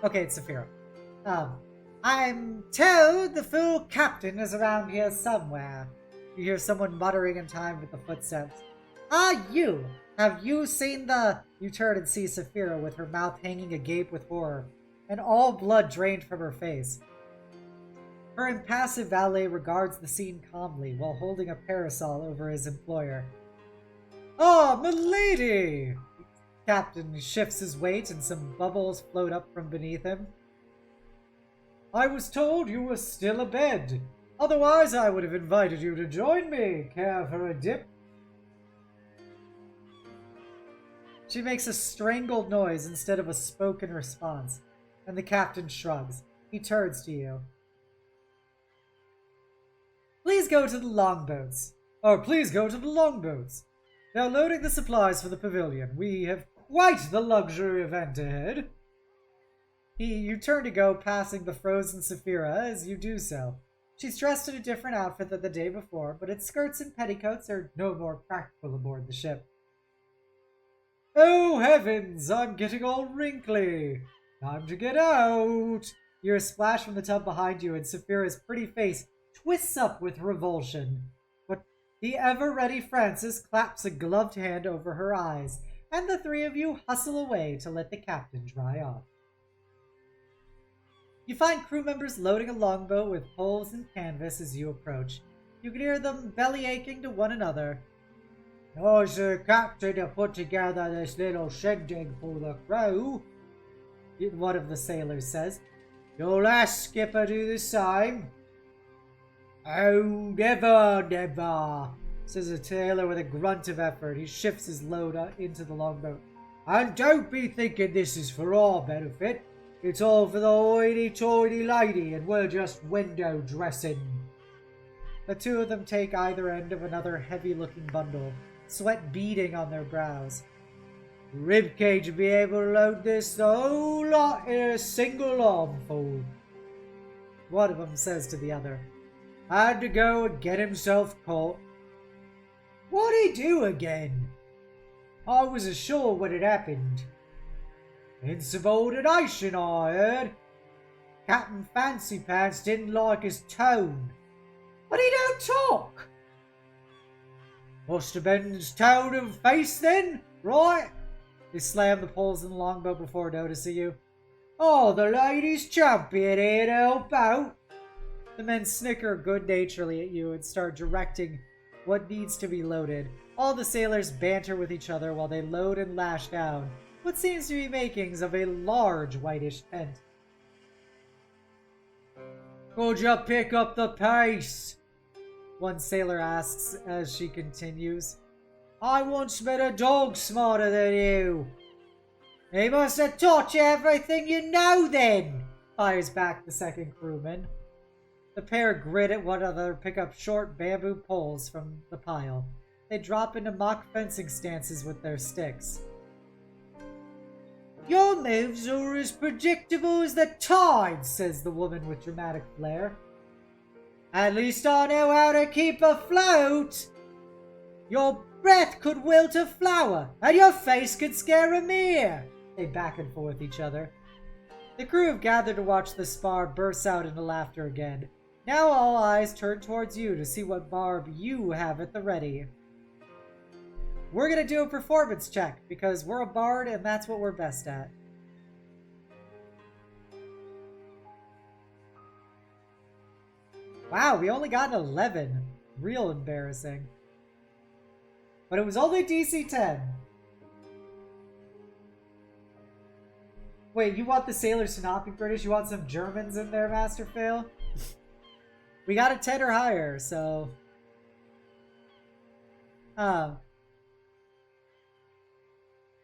Okay, it's Saphira. "I'm told the full captain is around here somewhere." You hear someone muttering in time with the footsteps. Have you seen the... You turn and see Saphira with her mouth hanging agape with horror, and all blood drained from her face. Her impassive valet regards the scene calmly while holding a parasol over his employer. "Ah, milady!" The captain shifts his weight and some bubbles float up from beneath him. "I was told you were still abed. Otherwise, I would have invited you to join me. Care for a dip?" She makes a strangled noise instead of a spoken response, and the captain shrugs. He turns to you. Please go to the longboats. They're loading the supplies for the pavilion. We have quite the luxury event ahead." You turn to go, passing the frozen Saphira as you do so. She's dressed in a different outfit than the day before, but its skirts and petticoats are no more practical aboard the ship. "Oh heavens, I'm getting all wrinkly. Time to get out." You hear a splash from the tub behind you, and Saphira's pretty face twists up with revulsion. But the ever-ready Francis claps a gloved hand over her eyes, and the three of you hustle away to let the captain dry off. You find crew members loading a longboat with poles and canvas as you approach. You can hear them belly-aching to one another. "Nice captain to put together this little shindig for the crew," one of the sailors says. "Your last skipper do the same." "Oh, never, says a sailor with a grunt of effort. He shifts his load into the longboat. "And don't be thinking this is for our benefit. It's all for the hoity-toity lady, and we're just window dressing." The two of them take either end of another heavy-looking bundle, sweat beading on their brows. "Ribcage to be able to load this the whole lot in a single armful," one of them says to the other. "Had to go and get himself caught." "What'd he do again?" "I was ashore when it happened." "Insubordination, I heard. Captain Fancy Pants didn't like his tone." "But he don't talk." "Must have been his tone and face then, right?" They slam the poles in the longboat before noticing you. "Oh, the ladies' champion here to help out." The men snicker good-naturedly at you and start directing what needs to be loaded. All the sailors banter with each other while they load and lash down what seems to be makings of a large whitish tent. "Could you pick up the pace?" one sailor asks as she continues. "I once met a dog smarter than you." "He must have taught you everything you know then," fires back the second crewman. The pair grin at one another, pick up short bamboo poles from the pile. They drop into mock fencing stances with their sticks. "Your moves are as predictable as the tide," says the woman with dramatic flair. "At least I know how to keep afloat." "Your breath could wilt a flower, and your face could scare a mere." They back and forth each other. The crew have gathered to watch the spar burst out into laughter again. Now all eyes turn towards you to see what barb you have at the ready. We're going to do a performance check, because we're a bard and that's what we're best at. Wow, we only got an 11. Real embarrassing. But it was only DC 10. Wait, you want the sailors to not be British? You want some Germans in there, Master Fail? We got a 10 or higher, so...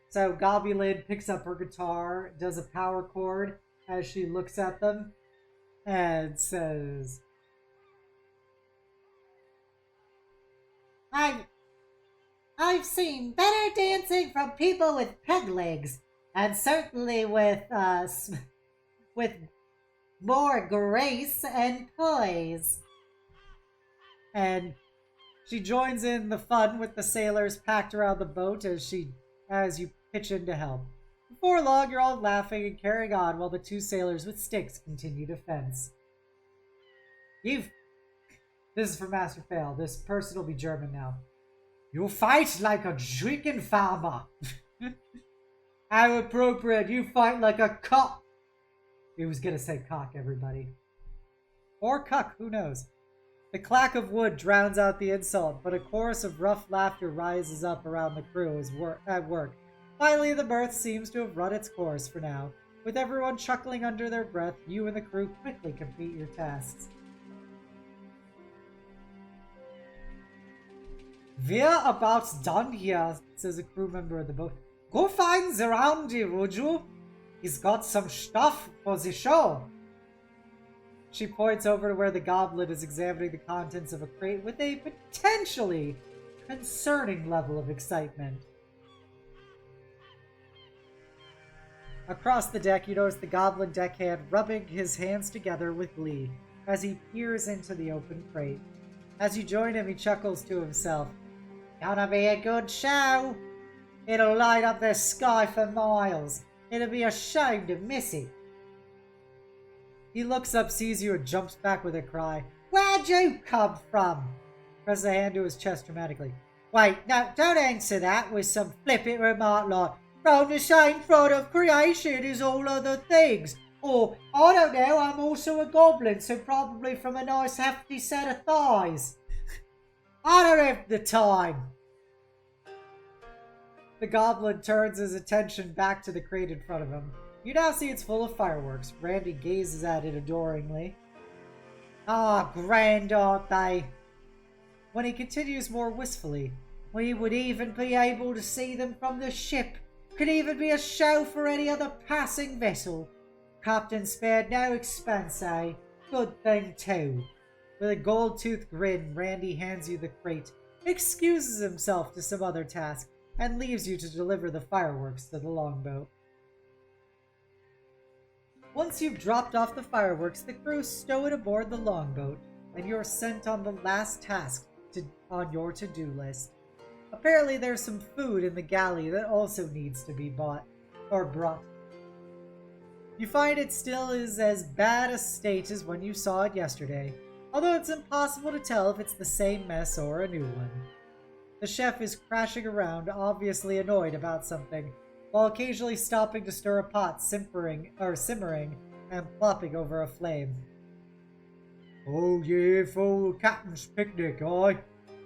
So Gobbie Lynn picks up her guitar, does a power chord as she looks at them, and says... I've seen better dancing from people with peg legs, and certainly with more grace and poise. And she joins in the fun with the sailors packed around the boat as you pitch in to help. Before long, you're all laughing and carrying on while the two sailors with sticks continue to fence. This is for Master Fail. This person will be German now. You fight like a drinking farmer. How appropriate. You fight like a cock. He was gonna say cock, everybody. Or cuck, who knows? The clack of wood drowns out the insult, but a chorus of rough laughter rises up around the crew at work. Finally, the mirth seems to have run its course for now. With everyone chuckling under their breath, you and the crew quickly complete your tasks. We're about done here, says a crew member of the boat. Go find the roundy, would you? He's got some stuff for the show. She points over to where the goblin is examining the contents of a crate with a potentially concerning level of excitement. Across the deck, you notice the goblin deckhand rubbing his hands together with glee as he peers into the open crate. As you join him, he chuckles to himself. Gonna be a good show. It'll light up the sky for miles. It'll be a shame to miss it. He looks up, sees you, and jumps back with a cry. Where'd you come from? Presses a hand to his chest dramatically. Wait, no, don't answer that with some flippant remark like, from the same thread of creation as all other things. Or, I don't know, I'm also a goblin, so probably from a nice hefty set of thighs. I don't have the time. The goblin turns his attention back to the crate in front of him. You now see it's full of fireworks. Randy gazes at it adoringly. Ah, grand, aren't they? When he continues more wistfully, we would even be able to see them from the ship. Could even be a show for any other passing vessel. Captain spared no expense, eh? Good thing, too. With a gold-toothed grin, Randy hands you the crate, excuses himself to some other task, and leaves you to deliver the fireworks to the longboat. Once you've dropped off the fireworks, the crew stow it aboard the longboat, and you're sent on the last task on your to-do list. Apparently there's some food in the galley that also needs to be brought. You find it still is as bad a state as when you saw it yesterday, although it's impossible to tell if it's the same mess or a new one. The chef is crashing around, obviously annoyed about something, while occasionally stopping to stir a pot, simmering and plopping over a flame. Oh yeah, for captain's picnic, aye?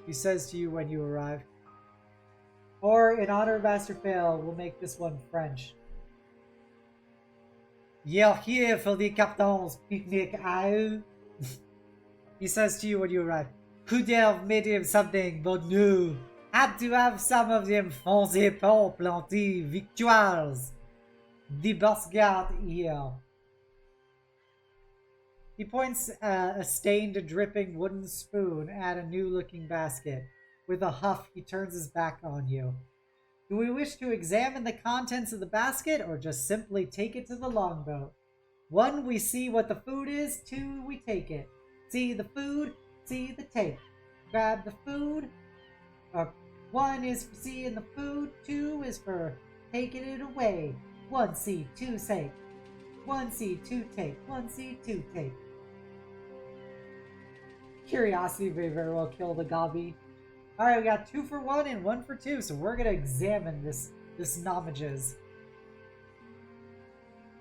He says to you when you arrive. Or, in honor of Master Fail, we'll make this one French. You're here for the captain's picnic, aye? He says to you when you arrive. Could have made him something, but no. Had to have some of them français pour planter victoires. The boss guard here. He points a stained and dripping wooden spoon at a new-looking basket. With a huff, he turns his back on you. Do we wish to examine the contents of the basket, or just simply take it to the longboat? 1, we see what the food is. 2, we take it. See the food, see the take. Grab the food. 1 is for seeing the food, 2 is for taking it away. 1 see, 2 take. 1 see, 2 take. 1 see, 2 take. Curiosity may very well kill the Gobbie. Alright, we got 2 for 1 and 1 for 2, so we're gonna examine this nomages.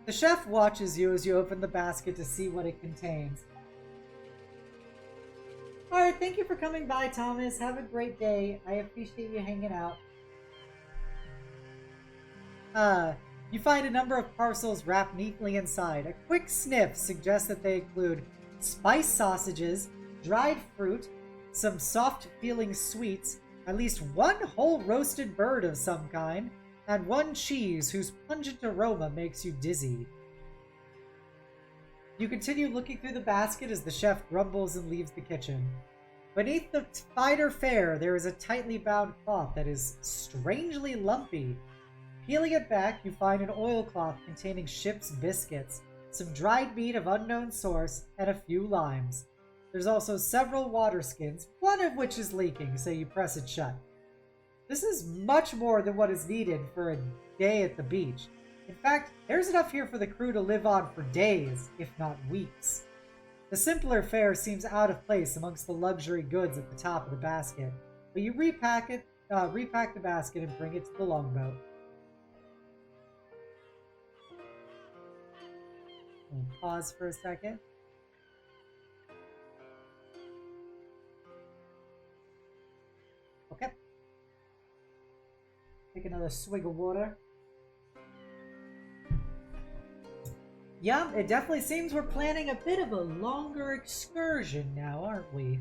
The chef watches you as you open the basket to see what it contains. Alright, thank you for coming by, Thomas. Have a great day. I appreciate you hanging out. You find a number of parcels wrapped neatly inside. A quick sniff suggests that they include spiced sausages, dried fruit, some soft-feeling sweets, at least one whole roasted bird of some kind, and one cheese whose pungent aroma makes you dizzy. You continue looking through the basket as the chef grumbles and leaves the kitchen. Beneath the finer fare, there is a tightly bound cloth that is strangely lumpy. Peeling it back, you find an oilcloth containing ship's biscuits, some dried meat of unknown source, and a few limes. There's also several water skins, one of which is leaking, so you press it shut. This is much more than what is needed for a day at the beach. In fact, there's enough here for the crew to live on for days, if not weeks. The simpler fare seems out of place amongst the luxury goods at the top of the basket, but you repack the basket and bring it to the longboat. And pause for a second. Okay. Take another swig of water. Yeah, it definitely seems we're planning a bit of a longer excursion now, aren't we?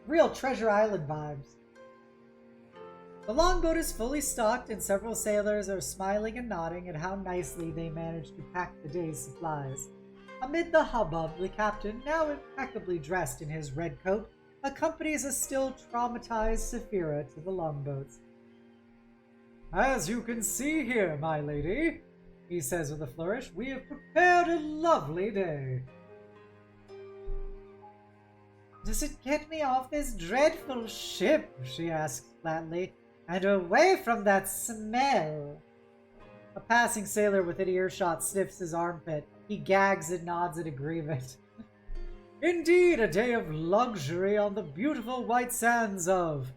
Real Treasure Island vibes. The longboat is fully stocked and several sailors are smiling and nodding at how nicely they managed to pack the day's supplies. Amid the hubbub, the captain, now impeccably dressed in his red coat, accompanies a still traumatized Saphira to the longboats. "As you can see here, my lady," he says with a flourish, "we have prepared a lovely day." "Does it get me off this dreadful ship?" she asks flatly, "and away from that smell?" A passing sailor within earshot sniffs his armpit. He gags and nods in agreement. "Indeed, a day of luxury on the beautiful white sands of..."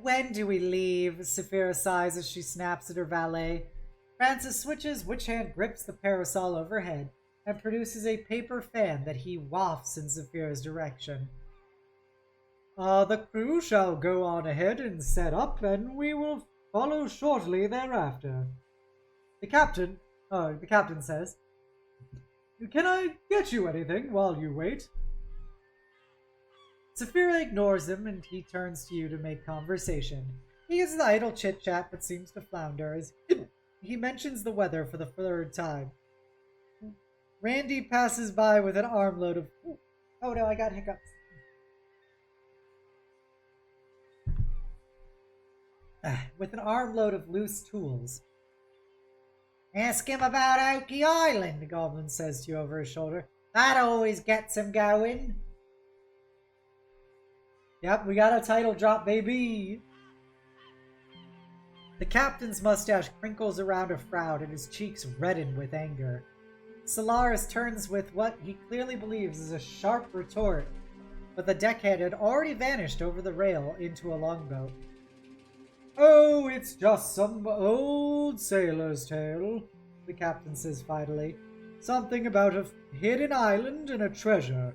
"When do we leave?" Saphira sighs as she snaps at her valet. Francis switches which hand grips the parasol overhead and produces a paper fan that he wafts in Saphira's direction. The crew shall go on ahead and set up, and we will follow shortly thereafter." The captain says, "Can I get you anything while you wait?" Saphira ignores him, and he turns to you to make conversation. He uses idle chit-chat, but seems to flounder as he mentions the weather for the third time. Randy passes by with an armload of... Oh no, I got hiccups. With an armload of loose tools. "Ask him about Oaky Island," the goblin says to you over his shoulder. "That always gets him going." Yep, we got a title drop, baby! The captain's mustache crinkles around a frown and his cheeks redden with anger. Solaris turns with what he clearly believes is a sharp retort, but the deckhead had already vanished over the rail into a longboat. "Oh, it's just some old sailor's tale," the captain says finally. "Something about a hidden island and a treasure.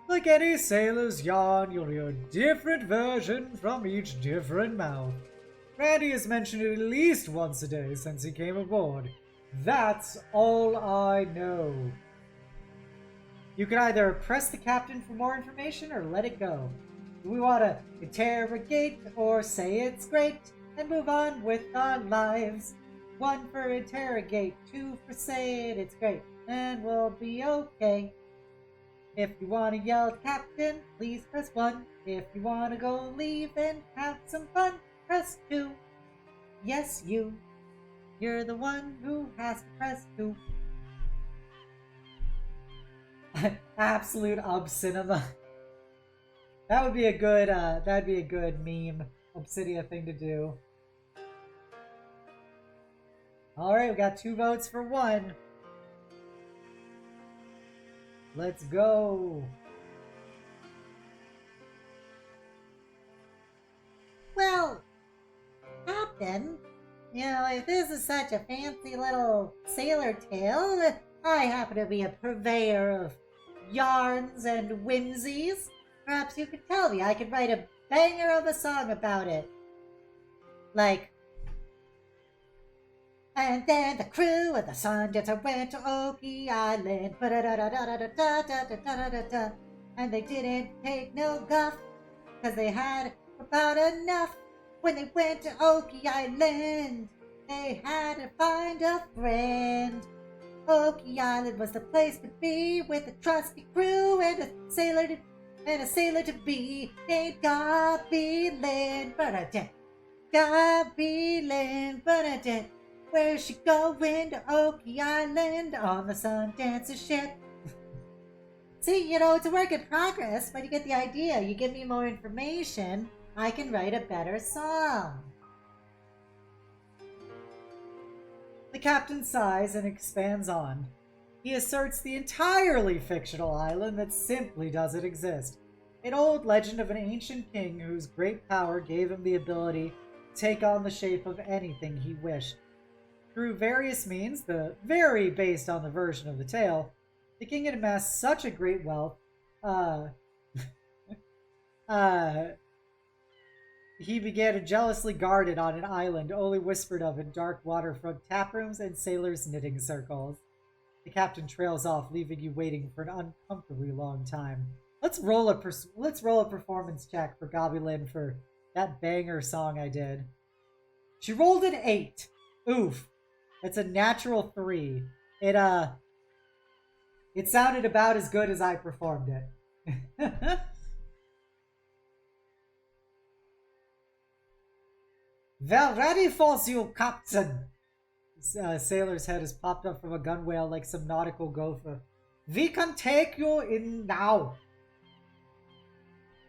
Like any sailor's yarn, you'll hear a different version from each different mouth. Randy has mentioned it at least once a day since he came aboard. That's all I know." You can either press the captain for more information or let it go. Do we want to interrogate or say it's great and move on with our lives? 1 for interrogate, 2 for say it's great, and we'll be okay. If you want to yell at Captain, please press 1. If you want to go leave and have some fun, press 2. Yes, you. You're the one who has to press 2. Absolute obscenema. That would be a good, that'd be a good meme, Obsidia thing to do. Alright, we got 2 votes for 1. Let's go. Well, Captain, if this is such a fancy little sailor tale, I happen to be a purveyor of yarns and whimsies. Perhaps you could tell me. I could write a banger of a song about it. Like, and then the crew of the Sundancer went to Okie Island. Ba-da-da-da-da-da-da-da-da-da-da-da. And they didn't take no guff, 'cause they had about enough. When they went to Okie Island, they had to find a friend. Okie Island was the place to be, with a trusty crew and a sailor to be named Gobbie Lynn Burn-a-Debt. Gobbie Lynn Burn-a-Debt. Where's she going? To Okie Island on the Sundancer ship. See, it's a work in progress, but you get the idea. You give me more information, I can write a better song. The captain sighs and expands on. He asserts the entirely fictional island that simply doesn't exist. An old legend of an ancient king whose great power gave him the ability to take on the shape of anything he wished. Through various means, very based on the version of the tale, the king had amassed such a great wealth, he began to jealously guard it on an island only whispered of in dark waterfront taprooms and sailors' knitting circles. The captain trails off, leaving you waiting for an uncomfortably long time. Let's roll a performance check for Gobbie Lynn for that banger song I did. She rolled an 8. Oof. It's a natural 3. It sounded about as good as I performed it. Well, ready for you, Captain. Sailor's head has popped up from a gunwale like some nautical gopher. We can take you in now.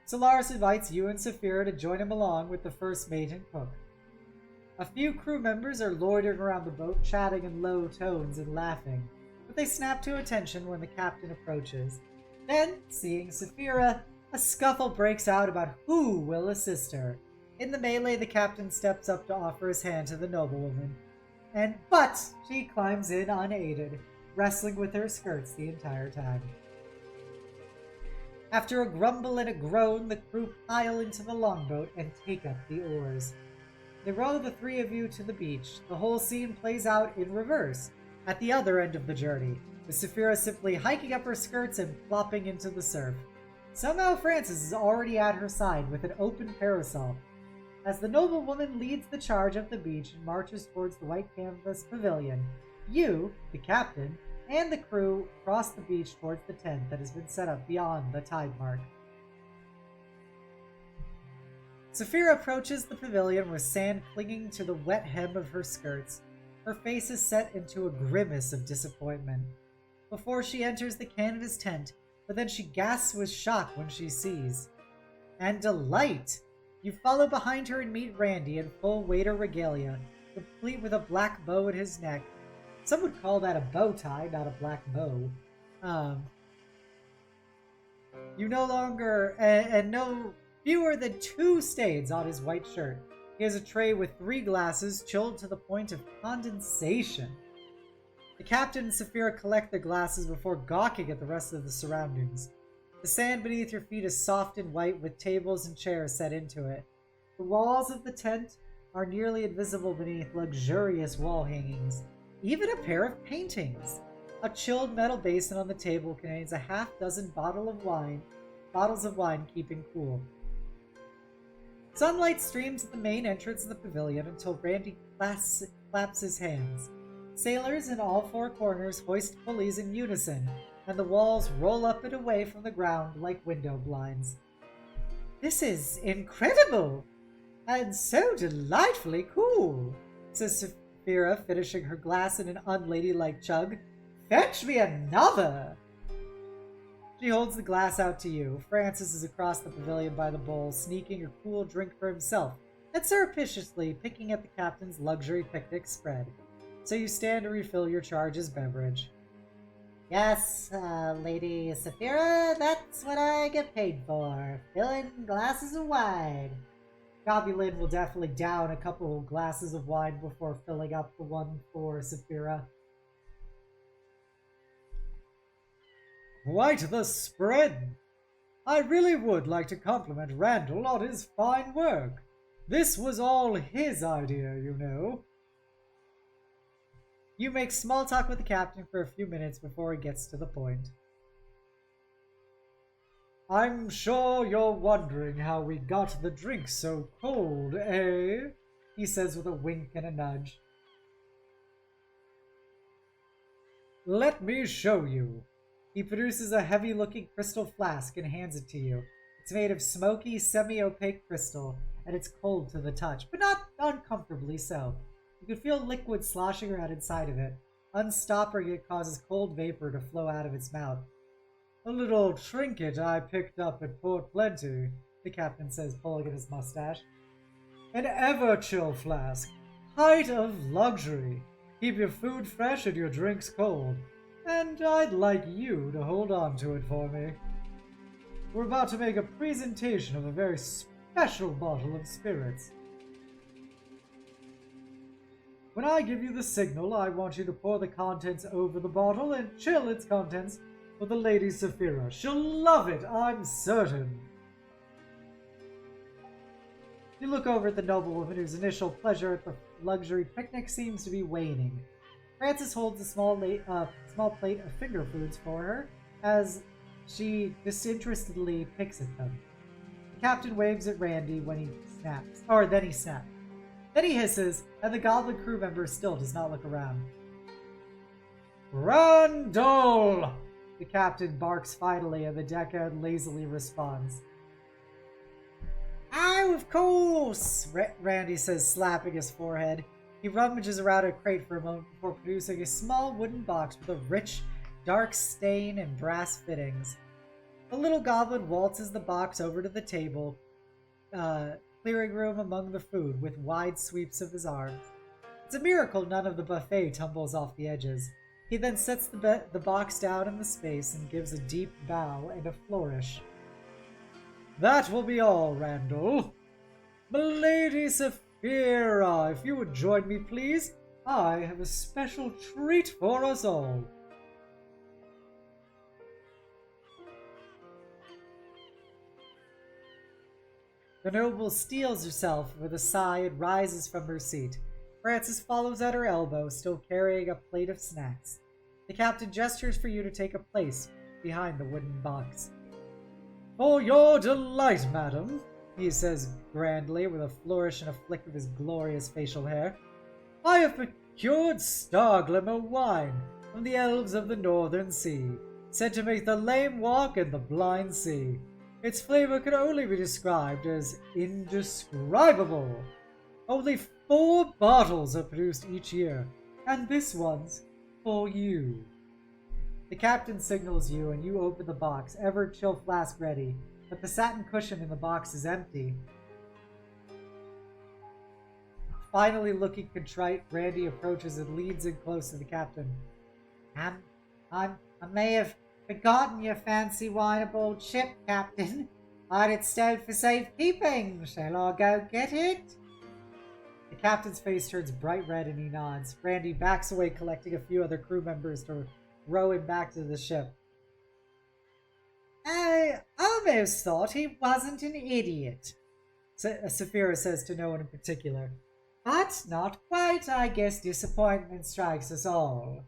Solaris invites you and Saphira to join him along with the first mate and cook. A few crew members are loitering around the boat, chatting in low tones and laughing, but they snap to attention when the captain approaches. Then, seeing Saphira, a scuffle breaks out about who will assist her. In the melee, the captain steps up to offer his hand to the noblewoman, but she climbs in unaided, wrestling with her skirts the entire time. After a grumble and a groan, the crew pile into the longboat and take up the oars. They row the three of you to the beach. The whole scene plays out in reverse, at the other end of the journey, with Saphira simply hiking up her skirts and plopping into the surf. Somehow Francis is already at her side with an open parasol. As the noblewoman leads the charge up the beach and marches towards the white canvas pavilion, you, the captain, and the crew cross the beach towards the tent that has been set up beyond the tide mark. Saphira approaches the pavilion with sand clinging to the wet hem of her skirts. Her face is set into a grimace of disappointment. Before she enters the canvas tent, but then she gasps with shock when she sees. And delight! You follow behind her and meet Randy in full waiter regalia, complete with a black bow at his neck. Some would call that a bow tie, not a black bow. You no longer, and no fewer than 2 stains on his white shirt. He has a tray with 3 glasses, chilled to the point of condensation. The captain and Saphira collect their glasses before gawking at the rest of the surroundings. The sand beneath your feet is soft and white, with tables and chairs set into it. The walls of the tent are nearly invisible beneath luxurious wall hangings, even a pair of paintings. A chilled metal basin on the table contains a half-dozen bottles of wine keeping cool. Sunlight streams at the main entrance of the pavilion until Randy claps his hands. Sailors in all 4 corners hoist pulleys in unison, and the walls roll up and away from the ground like window blinds. "This is incredible! And so delightfully cool," says Saphira, finishing her glass in an unladylike chug. "Fetch me another!" She holds the glass out to you. Francis is across the pavilion by the bowl, sneaking a cool drink for himself, and surreptitiously picking at the captain's luxury picnic spread. So you stand to refill your charge's beverage. Yes, Lady Saphira, that's what I get paid for. Filling glasses of wine. Gobbie Lynn will definitely down a couple of glasses of wine before filling up the one for Saphira. Quite the spread. I really would like to compliment Randall on his fine work. This was all his idea, you know. You make small talk with the captain for a few minutes before he gets to the point. I'm sure you're wondering how we got the drink so cold, eh? He says with a wink and a nudge. Let me show you. He produces a heavy-looking crystal flask and hands it to you. It's made of smoky, semi-opaque crystal, and it's cold to the touch, but not uncomfortably so. You can feel liquid sloshing around inside of it. Unstopping it causes cold vapor to flow out of its mouth. A little trinket I picked up at Port Plenty, the captain says, pulling at his mustache. An ever-chill flask. Height of luxury. Keep your food fresh and your drinks cold. And I'd like you to hold on to it for me. We're about to make a presentation of a very special bottle of spirits. When I give you the signal, I want you to pour the contents over the bottle and chill its contents for the Lady Saphira. She'll love it, I'm certain. You look over at the noblewoman whose initial pleasure at the luxury picnic seems to be waning. Frances holds a small plate of finger foods for her as she disinterestedly picks at them. The captain waves at Randy when he snaps. Then he snaps. Then he hisses, and the goblin crew member still does not look around. Randall! The captain barks finally, and the deckhand lazily responds. Oh, of course! Randy says, slapping his forehead. He rummages around a crate for a moment before producing a small wooden box with a rich, dark stain and brass fittings. The little goblin waltzes the box over to the table, clearing room among the food with wide sweeps of his arms. It's a miracle none of the buffet tumbles off the edges. He then sets the box down in the space and gives a deep bow and a flourish. That will be all, Randall. Milady Saphira, if you would join me, please. I have a special treat for us all. The noble steels herself with a sigh and rises from her seat. Frances follows at her elbow, still carrying a plate of snacks. The captain gestures for you to take a place behind the wooden box. For your delight, madam, he says grandly with a flourish and a flick of his glorious facial hair, I have procured star glimmer wine from the elves of the northern sea, said to make the lame walk and the blind see. Its flavor can only be described as indescribable. Only 4 bottles are produced each year, and this one's for you. The captain signals you, and you open the box, ever-chill flask ready, but the satin cushion in the box is empty. Finally looking contrite, Randy approaches and leans in close to the captain. I may have forgotten your fancy wine aboard ship, Captain. I'd it stowed for safekeeping. Shall I go get it? The captain's face turns bright red and he nods. Randy backs away, collecting a few other crew members to row him back to the ship. I almost thought he wasn't an idiot, Saphira says to no one in particular. But not quite. I guess disappointment strikes us all.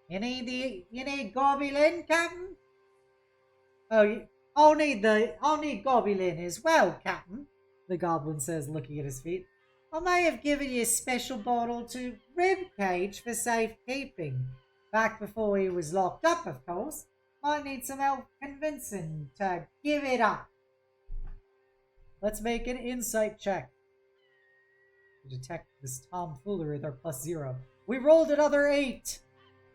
You need Gobbie Lynn, Captain? Oh, I'll need Gobbie Lynn as well, Captain, the goblin says, looking at his feet. I may have given you a special bottle to Ribcage for safekeeping. Back before he was locked up, of course. Might need some help convincing to give it up. Let's make an insight check to detect this tomfoolery with our +0. We rolled another 8.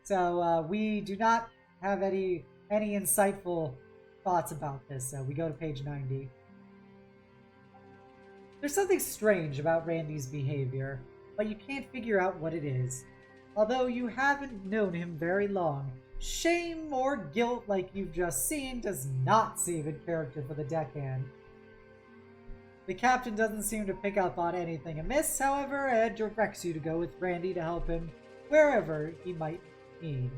So we do not have any insightful thoughts about this. So we go to page 90. There's something strange about Randy's behavior, but you can't figure out what it is. Although you haven't known him very long, shame or guilt like you've just seen does not seem in character for the deckhand. The captain doesn't seem to pick up on anything amiss, however, and directs you to go with Randy to help him wherever he might need.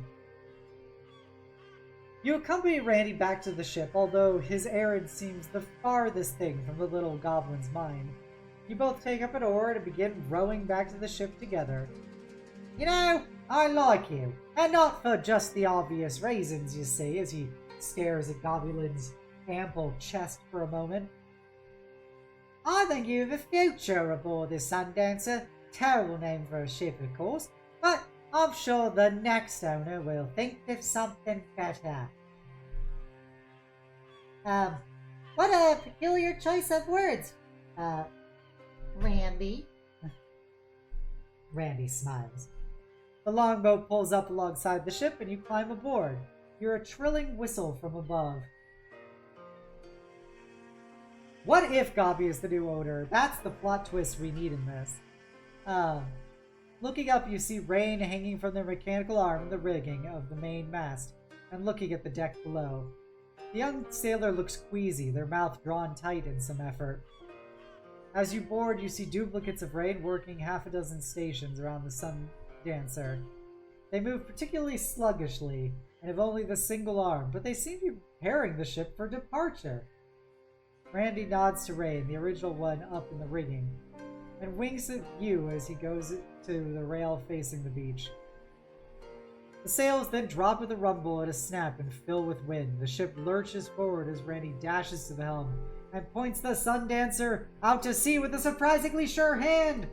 You accompany Randy back to the ship, although his errand seems the farthest thing from the little goblin's mind. You both take up an oar and begin rowing back to the ship together. You know, I like you, and not for just the obvious reasons, you see, as he stares at Gobbie Lynn's ample chest for a moment. I think you have a future aboard this Sundancer. Terrible name for a ship, of course, but I'm sure the next owner will think of something better. What a peculiar choice of words. Randy. Randy smiles. The longboat pulls up alongside the ship and you climb aboard. You hear a trilling whistle from above. What if Gobbie is the new owner? That's the plot twist we need in this. Looking up, you see rain hanging from their mechanical arm in the rigging of the main mast, and looking at the deck below. The young sailor looks queasy, their mouth drawn tight in some effort. As you board, you see duplicates of Rain working half a dozen stations around the Sundancer. They move particularly sluggishly, and have only the single arm, but they seem to be preparing the ship for departure. Randy nods to Rain, the original one up in the rigging, and winks at you as he goes to the rail facing the beach. The sails then drop with a rumble and a snap and fill with wind. The ship lurches forward as Randy dashes to the helm and points the Sundancer out to sea with a surprisingly sure hand.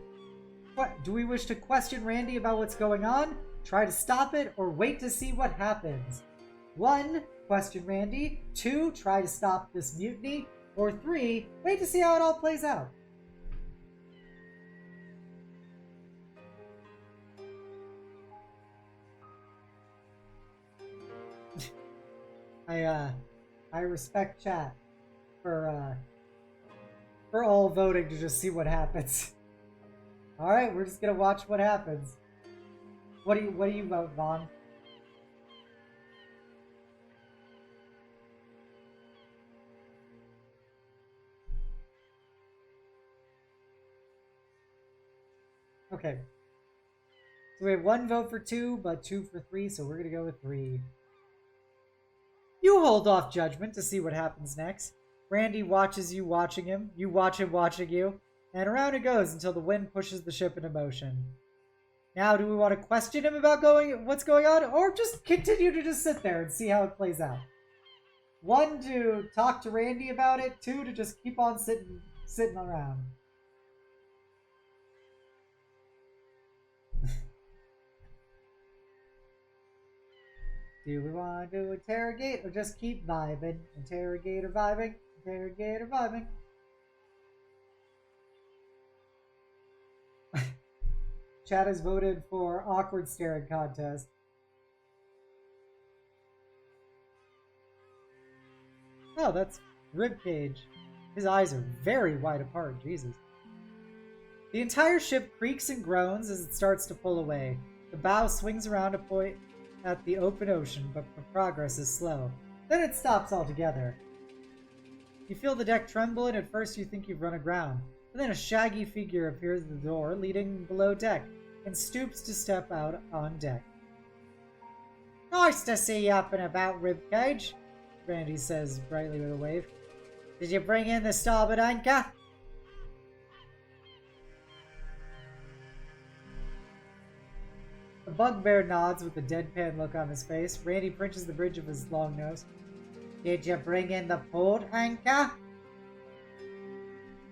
What, do we wish to question Randy about what's going on, try to stop it, or wait to see what happens? 1. Question Randy. 2. Try to stop this mutiny. Or 3. Wait to see how it all plays out. I respect chat for all voting to just see what happens. All right, we're just gonna watch what happens. What do you vote, Vaughn? Okay. So we have 1 vote for 2, but 2 for 3, so we're gonna go with 3. You hold off judgment to see what happens next. Randy watches you watching him, you watch him watching you, and around it goes until the wind pushes the ship into motion. Now, do we want to question him about what's going on, or just continue to just sit there and see how it plays out? 1, to talk to Randy about it. 2, to just keep on sitting around. Do we want to interrogate or just keep vibing? Interrogate or vibing? Interrogate or vibing? Chat has voted for awkward staring contest. Oh, that's Ribcage. His eyes are very wide apart, Jesus. The entire ship creaks and groans as it starts to pull away. The bow swings around a point at the open ocean, but progress is slow. Then it stops altogether. You feel the deck tremble, and at first you think you've run aground. But then a shaggy figure appears at the door leading below deck, and stoops to step out on deck. Nice to see you up and about, Ribcage, Randy says brightly with a wave. Did you bring in the starboard anchor? The bugbear nods with a deadpan look on his face. Randy pinches the bridge of his long nose. Did you bring in the port anchor?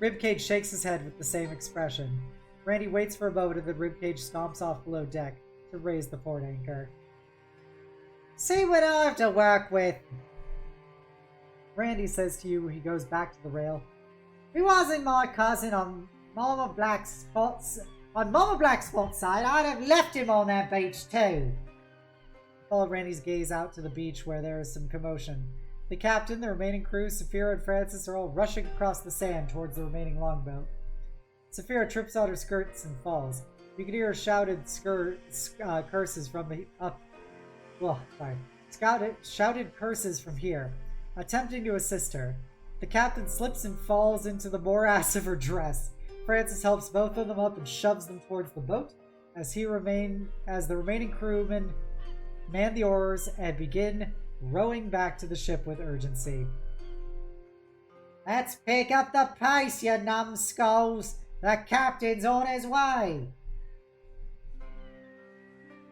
Ribcage shakes his head with the same expression. Randy waits for a moment and then Ribcage stomps off below deck to raise the port anchor. See what I have to work with, Randy says to you. He goes back to the rail. He wasn't my cousin on Mama Blackspot's side. I'd have left him on that beach too. Follow Randy's gaze out to the beach where there is some commotion. The captain, the remaining crew, Saphira, and Francis are all rushing across the sand towards the remaining longboat. Saphira trips out her skirts and falls. You can hear her shouted curses from the shouted curses from here, attempting to assist her. The captain slips and falls into the morass of her dress. Francis helps both of them up and shoves them towards the boat as the remaining crewmen man the oars and begin rowing back to the ship with urgency. Let's pick up the pace, you numbskulls. The captain's on his way.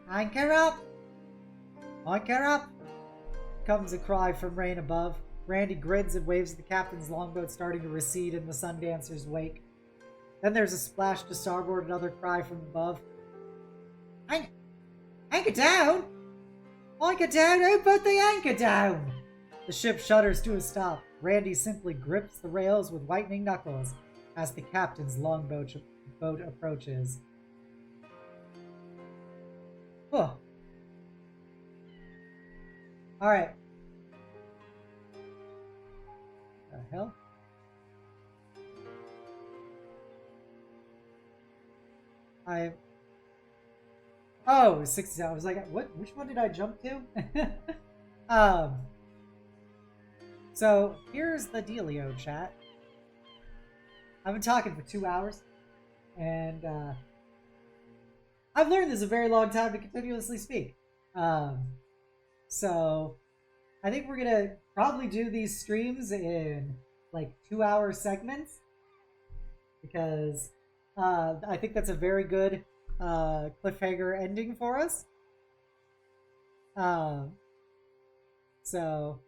Anchor up. Anchor up. Comes a cry from Rain above. Randy grins and waves at the captain's longboat starting to recede in the Sundancer's wake. Then there's a splash to starboard, another cry from above. Anchor down? Anchor down? Who put the anchor down? The ship shudders to a stop. Randy simply grips the rails with whitening knuckles as the captain's longboat approaches. Oh. Alright. The hell? Oh, 60. I was like, what? Which one did I jump to? So here's the dealio, chat. I've been talking for 2 hours, and I've learned this a very long time to continuously speak. So I think we're gonna probably do these streams in like 2-hour segments because I think that's a very good cliffhanger ending for us. So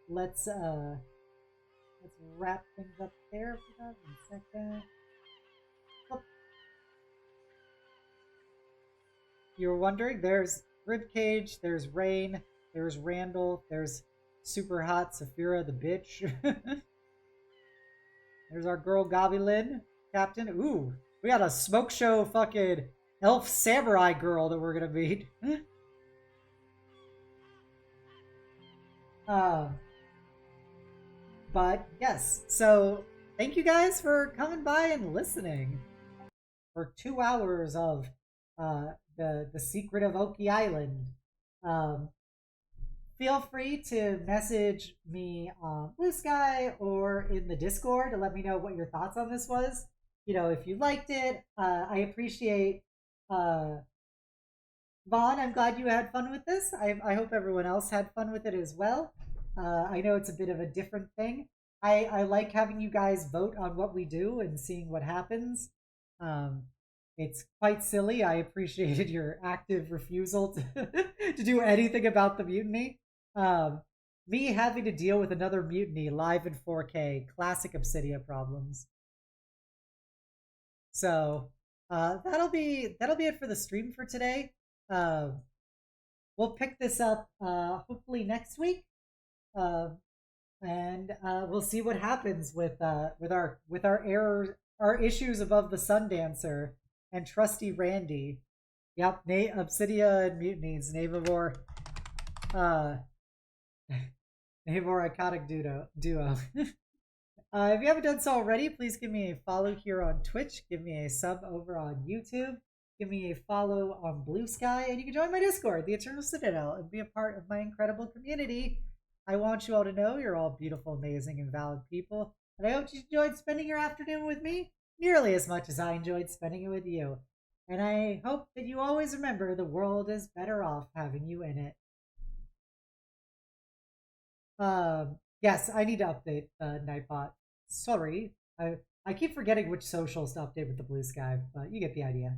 let's wrap things up there for 1 second. Oh. You were wondering, there's Ribcage, there's Rain, there's Randall, there's super hot Saphira the bitch. There's our girl Gobbie Lynn, Captain. Ooh, we got a smoke show fucking elf samurai girl that we're gonna meet. But yes, so thank you guys for coming by and listening for 2 hours of the secret of Oki Island. Feel free to message me on Blue Sky or in the Discord to let me know what your thoughts on this was. You know, if you liked it, I appreciate Vaughn. I'm glad you had fun with this. I hope everyone else had fun with it as well. I know it's a bit of a different thing. I like having you guys vote on what we do and seeing what happens. It's quite silly. I appreciated your active refusal to do anything about the mutiny. Me having to deal with another mutiny live in 4K, classic Obsidia problems. So that'll be it for the stream for today. We'll pick this up hopefully next week, and we'll see what happens with our issues above the Sundancer and trusty Randy. Yep, Obsidia and Mutinies, Navivore, Navivore Iconic Duo. If you haven't done so already, please give me a follow here on Twitch, give me a sub over on YouTube, give me a follow on Blue Sky, and you can join my Discord, the Eternal Citadel, and be a part of my incredible community. I want you all to know you're all beautiful, amazing, and valid people, and I hope you enjoyed spending your afternoon with me nearly as much as I enjoyed spending it with you. And I hope that you always remember the world is better off having you in it. Yes, I need to update Nightbot. Sorry, I keep forgetting which socials to update with the Blue Sky, but you get the idea.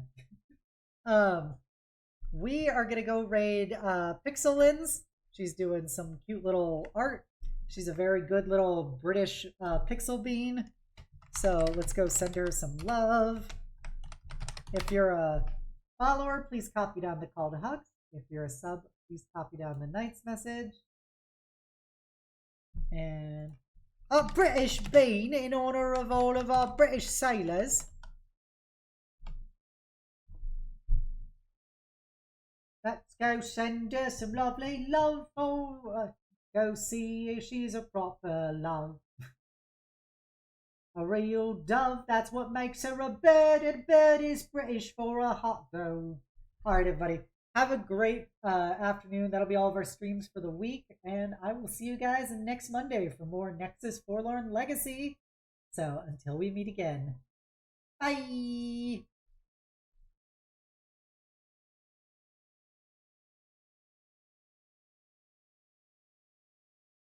We are gonna go raid Pixelins. She's doing some cute little art. She's a very good little British pixel bean. So let's go send her some love. If you're a follower, please copy down the call to hugs. If you're a sub, please copy down the knight's message. And a British bean in honor of all of our British sailors. Let's go send her some lovely love. Oh, go see if she's a proper love. A real dove, that's what makes her a bird, and a bird is British for a hot dove. Alright, everybody. Have a great afternoon. That'll be all of our streams for the week, and I will see you guys next Monday for more Nexus Forlorn Legacy. So, until we meet again, bye!